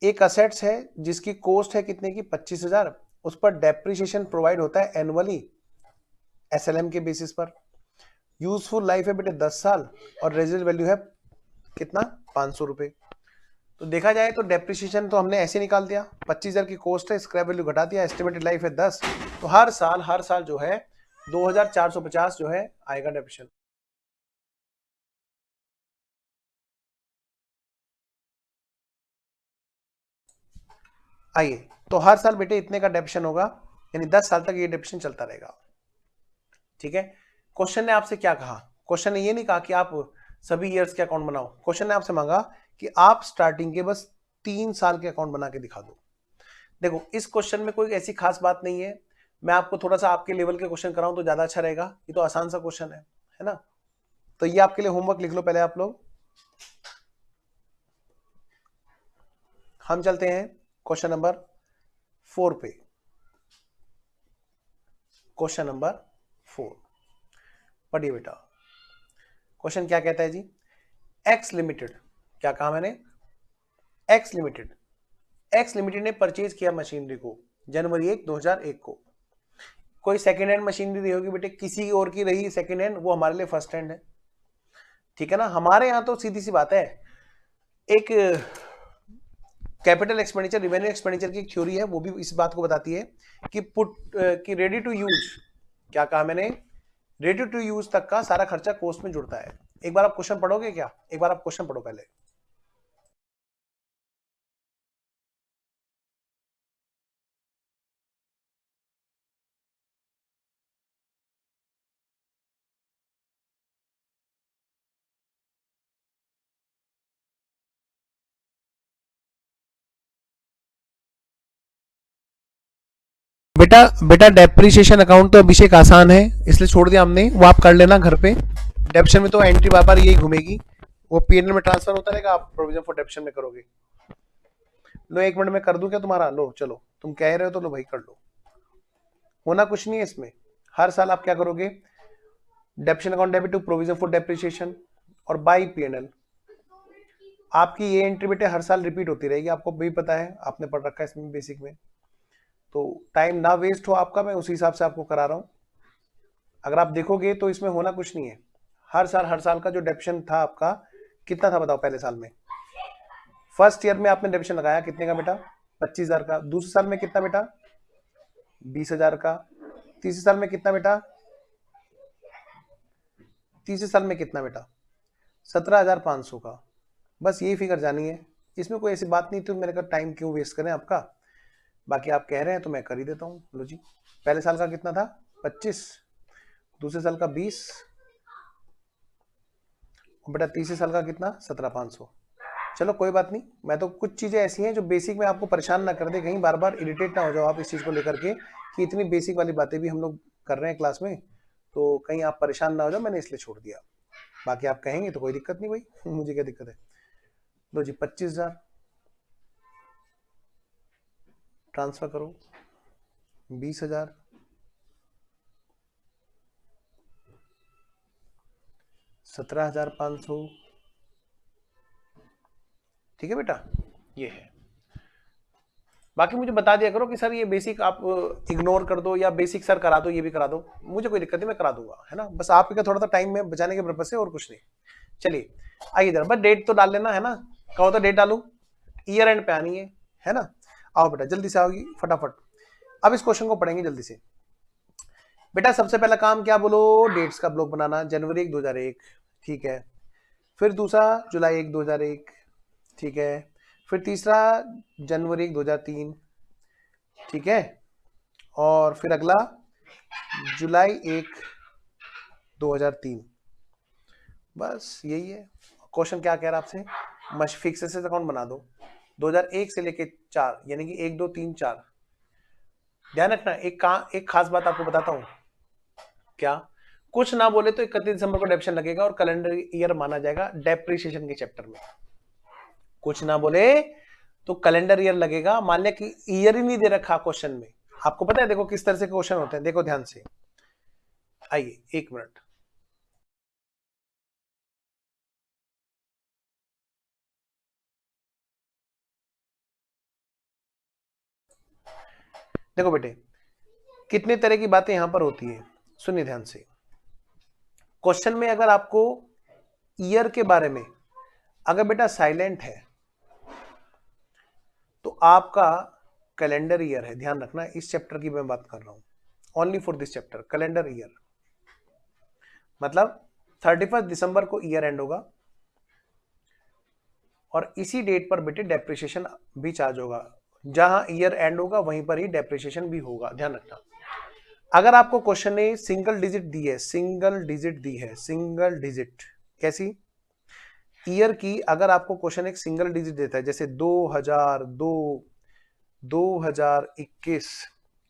एक असेट्स है जिसकी कॉस्ट है कितने की 25,000, उस पर डेप्रिसिएशन प्रोवाइड होता है एनुअली एसएलएम के बेसिस पर। यूजफुल लाइफ है बेटे 10 साल और रेजिडल वैल्यू है कितना 500 रुपए। तो देखा जाए तो डेप्रिसिएशन तो हमने ऐसे निकाल दिया, 25,000 की कॉस्ट है, स्क्रैप वैल्यू घटा दिया, एस्टिमेटेड लाइफ है 10, तो हर साल जो है 2,450 जो है आएगा डेप्रिसिएशन। आइए, तो हर साल बेटे इतने का डेप्रिसिएशन होगा, यानी 10 साल तक ये डेप्रिसिएशन चलता रहेगा। ठीक है, क्वेश्चन ने आपसे क्या कहा, क्वेश्चन ने ये नहीं कहा कि आप सभी ईयर्स के अकाउंट बनाओ, क्वेश्चन ने आपसे मांगा कि आप स्टार्टिंग के बस 3 साल के अकाउंट बना के दिखा दो। देखो इस क्वेश्चन में कोई ऐसी खास बात नहीं है, मैं आपको थोड़ा सा आपके लेवल के क्वेश्चन कराऊं तो ज्यादा अच्छा रहेगा, ये तो आसान सा क्वेश्चन है ना। तो ये आपके लिए होमवर्क लिख लो पहले आप लोग। हम चलते हैं क्वेश्चन नंबर 4 पे। क्वेश्चन नंबर 4 पढ़िए बेटा, क्वेश्चन क्या कहता है जी, एक्स लिमिटेड, क्या कहा मैंने, एक्स लिमिटेड, एक्स लिमिटेड ने परचेज किया मशीनरी को जनवरी 1 2001 को। कोई सेकेंड हैंड मशीनरी रही होगी बेटे, किसी और की रही सेकेंड हैंड, वो हमारे लिए फर्स्ट हैंड है। ठीक है ना, हमारे यहां तो सीधी सी बात है, एक कैपिटल एक्सपेंडिचर रिवेन्यू एक्सपेंडिचर की थ्योरी है, वो भी इस बात को बताती है कि कि रेडी टू यूज, क्या कहा मैंने, रेडी टू यूज तक का सारा खर्चा कॉस्ट में जुड़ता है। एक बार आप क्वेश्चन पढ़ोगे क्या, एक बार आप क्वेश्चन पढ़ो पहले। बेटा बेटा डेप्रिसिएशन अकाउंट तो अभिषेक आसान है, इसलिए छोड़ दिया हमने, वो आप कर लेना घर पे। डेप्शन में तो एंट्री बार बार यही घूमेगी, वो पीएनएल में ट्रांसफर होता रहेगा, आप प्रोविजन फॉर डेप्शन में करोगे। लो 1 मिनट में कर दूं क्या तुम्हारा, लो चलो तुम कह रहे हो तो लो भाई कर लो, होना कुछ नहीं है इसमें। हर साल आप क्या करोगे, depreciation account debit to provision for depreciation और बाई पीएनएल, आपकी ये एंट्री बेटे हर साल रिपीट होती रहेगी, आपको भी पता है, आपने पढ़ रखा है इसमें बेसिक में। तो टाइम ना वेस्ट हो आपका, मैं उसी हिसाब से आपको करा रहा हूं। अगर आप देखोगे तो इसमें होना कुछ नहीं है, हर साल का जो डेप्शन था आपका कितना था बताओ, पहले साल में फर्स्ट ईयर में आपने डेप्शन लगाया कितने का बेटा, 25,000 का, दूसरे साल में कितना बेटा 20,000 का, तीसरे साल में कितना बेटा, तीसरे साल में कितना बेटा 17,500 का। बस यही फिगर जानी है, इसमें कोई ऐसी बात नहीं थी, मैंने कहा टाइम क्यों वेस्ट करें आपका, बाकी आप कह रहे हैं तो मैं कर ही देता हूँ। लो जी, पहले साल का कितना था 25, दूसरे साल का 20, और बेटा तीसरे साल का कितना 17,500। चलो कोई बात नहीं, मैं तो कुछ चीजें ऐसी हैं जो बेसिक में आपको परेशान ना कर दे, कहीं बार बार इरिटेट ना हो जाओ आप इस चीज को लेकर के कि इतनी बेसिक वाली बातें भी हम लोग कर रहे हैं क्लास में, तो कहीं आप परेशान ना हो जाओ, मैंने इसलिए छोड़ दिया। बाकी आप कहेंगे तो कोई दिक्कत नहीं भाई, मुझे क्या दिक्कत है। लो जी 25,000 ट्रांसफर करो, 20,000, 17,500, ठीक है बेटा, ये है। बाकी मुझे बता दिया करो कि सर ये बेसिक आप इग्नोर कर दो या बेसिक सर करा दो, ये भी करा दो, मुझे कोई दिक्कत नहीं, मैं करा दूंगा, है ना, बस आपका थोड़ा सा टाइम में बचाने के पर्पज से, और कुछ नहीं। चलिए आइए इधर, बस डेट तो डाल लेना, है ना, कहो तो डेट डालू, ईयर एंड पे आनी है ना। आओ बेटा जल्दी से आओगी फटाफट, अब इस क्वेश्चन को पढ़ेंगे जल्दी से। बेटा सबसे पहला काम क्या बोलो, डेट्स का ब्लॉक बनाना, जनवरी 1 2001, ठीक है, फिर दूसरा जुलाई 1 2001, ठीक है, फिर तीसरा जनवरी 1 2003, ठीक है, और फिर अगला जुलाई 1 2003, बस यही है। क्वेश्चन क्या कह रहा है आपसे, मश फिक्स एसेट अकाउंट बना दो 2001 से लेके 4, यानी कि 1 2 3 4। ध्यान रखना, एक खास बात आपको बताता हूं, क्या, कुछ ना बोले तो 31 दिसंबर को डेप्शन लगेगा और कैलेंडर ईयर माना जाएगा डेप्रिसिएशन के चैप्टर में। कुछ ना बोले तो कैलेंडर ईयर लगेगा, मान लिया कि ईयर ही नहीं दे रखा क्वेश्चन में। आपको पता है देखो किस तरह से क्वेश्चन होते हैं, देखो ध्यान से, आइए 1 मिनट। देखो बेटे, कितने तरह की बातें यहां पर होती है, सुनिए ध्यान से। क्वेश्चन में अगर आपको ईयर के बारे में अगर बेटा साइलेंट है तो आपका कैलेंडर ईयर है, ध्यान रखना, इस चैप्टर की मैं बात कर रहा हूं, only for this chapter. Calendar year मतलब 31 दिसंबर को ईयर एंड होगा और इसी डेट पर बेटे डेप्रिसिएशन भी चार्ज होगा। जहां ईयर एंड होगा वहीं पर ही डेप्रिसिएशन भी होगा, ध्यान रखना। अगर आपको क्वेश्चन ने सिंगल डिजिट दी है, सिंगल डिजिट दी है, सिंगल डिजिट कैसी ईयर की, अगर आपको क्वेश्चन एक सिंगल डिजिट देता है जैसे 2002, 2021,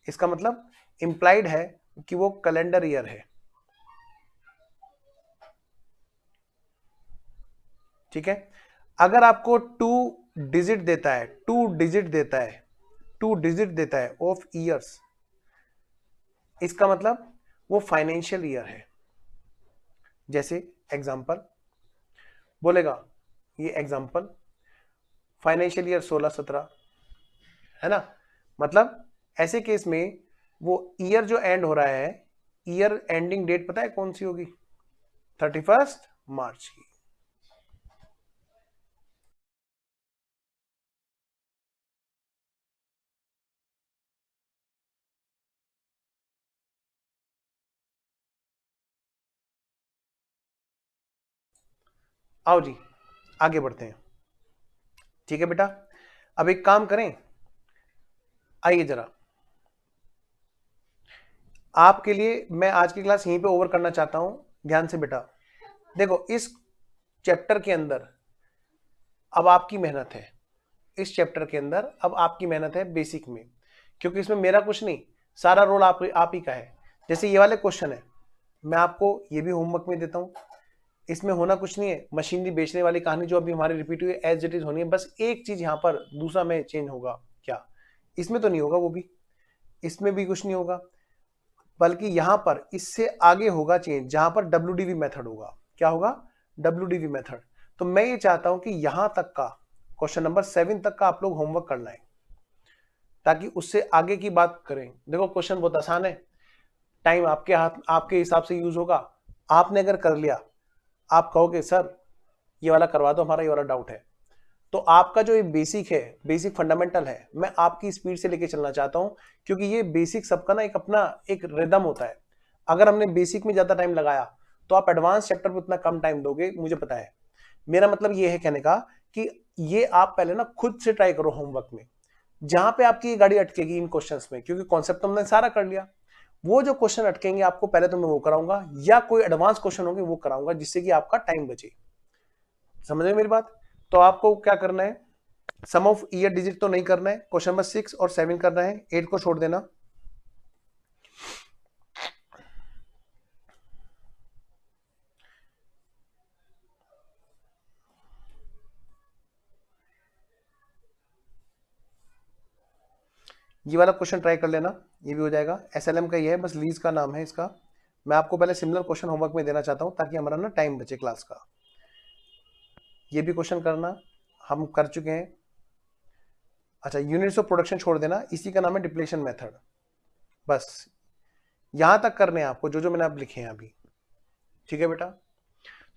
इसका मतलब इंप्लाइड है कि वो कैलेंडर ईयर है, ठीक है। अगर आपको 2 डिजिट देता है, 2 डिजिट देता है, 2 डिजिट देता है ऑफ ईयर्स, इसका मतलब वो फाइनेंशियल ईयर है। जैसे एग्जांपल बोलेगा, ये एग्जांपल फाइनेंशियल ईयर 16-17 है ना, मतलब ऐसे केस में वो ईयर जो एंड हो रहा है, ईयर एंडिंग डेट पता है कौन सी होगी? 31 मार्च की। आओ जी आगे बढ़ते हैं, ठीक है बेटा। अब एक काम करें, आइए जरा, आपके लिए मैं आज की क्लास यहीं पे ओवर करना चाहता हूं, ध्यान से बेटा। देखो इस चैप्टर के अंदर अब आपकी मेहनत है, इस चैप्टर के अंदर अब आपकी मेहनत है बेसिक में, क्योंकि इसमें मेरा कुछ नहीं, सारा रोल आप ही का है। जैसे ये वाले क्वेश्चन है, मैं आपको ये भी होमवर्क में देता हूं, इसमें होना कुछ नहीं है, मशीनरी बेचने वाली कहानी जो अभी हमारी रिपीट हुई है एज इट इज होनी है, बस एक चीज यहां पर दूसरा में चेंज होगा, क्या इसमें तो नहीं होगा, वो भी इसमें भी कुछ नहीं होगा, बल्कि यहां पर इससे आगे होगा चेंज, जहां पर WDV मेथड होगा। क्या होगा? WDV method. तो मैं ये चाहता हूं कि यहां तक का क्वेश्चन नंबर 7 तक का आप लोग होमवर्क करना है, ताकि उससे आगे की बात करें। देखो क्वेश्चन बहुत आसान है, टाइम आपके हाथ, आपके हिसाब से यूज होगा। आपने अगर कर लिया, आप कहोगे सर ये वाला करवा दो, हमारा ये वाला डाउट है, तो आपका जो ये बेसिक है, बेसिक फंडामेंटल है, मैं आपकी स्पीड से लेके चलना चाहता हूं, क्योंकि ये बेसिक सबका ना एक अपना एक रिदम होता है। अगर हमने बेसिक में ज्यादा टाइम लगाया तो आप एडवांस चैप्टर में उतना कम टाइम दोगे, मुझे पता है। मेरा मतलब ये है कहने का कि ये आप पहले ना खुद से ट्राई करो होमवर्क में, जहां पे आपकी गाड़ी अटकेगी इन क्वेश्चंस में, क्योंकि कॉन्सेप्ट तो हमने सारा कर लिया, वो जो क्वेश्चन अटकेंगे आपको पहले तो मैं वो कराऊंगा, या कोई एडवांस क्वेश्चन होंगे वो कराऊंगा, जिससे कि आपका टाइम बचे। समझ में मेरी बात? तो आपको क्या करना है, सम ऑफ ईयर डिजिट तो नहीं करना है, क्वेश्चन नंबर 6 और 7 करना है, 8 को छोड़ देना। ये वाला क्वेश्चन ट्राई कर लेना, ये भी हो जाएगा। SLM का ये है, बस लीज का नाम है इसका। मैं आपको पहले सिमिलर क्वेश्चन होमवर्क में देना चाहता हूं, ताकि हमारा ना टाइम बचे क्लास का। ये भी क्वेश्चन करना, हम कर चुके हैं। अच्छा, यूनिट्स ऑफ प्रोडक्शन छोड़ देना, इसी का नाम है डिप्लेशन मेथड। बस यहां तक करने हैं आपको, जो जो मैंने आप लिखे हैं अभी, ठीक है बेटा।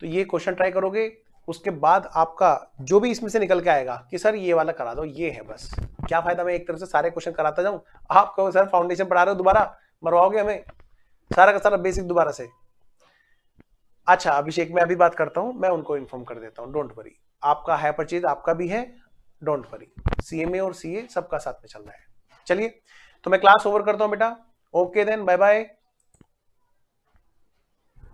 तो ये क्वेश्चन ट्राई करोगे, उसके बाद आपका जो भी इसमें से निकल के आएगा कि सर ये वाला करा दो, ये है, बस क्या फायदा मैं एक तरफ से सारे क्वेश्चन कराता जाऊं, आप कहो सर फाउंडेशन पढ़ा रहे हो, दोबारा मरवाओगे हमें, सारा का सारा बेसिक दोबारा से। अच्छा अभिषेक, मैं अभी बात करता हूं, मैं उनको इन्फॉर्म कर देता हूं, डोंट वरी। आपका है परचेज, आपका भी है, डोंट वरी। CMA और CA सबका साथ में चल रहा है। चलिए, तो मैं क्लास ओवर करता हूं बेटा। Okay then, bye bye.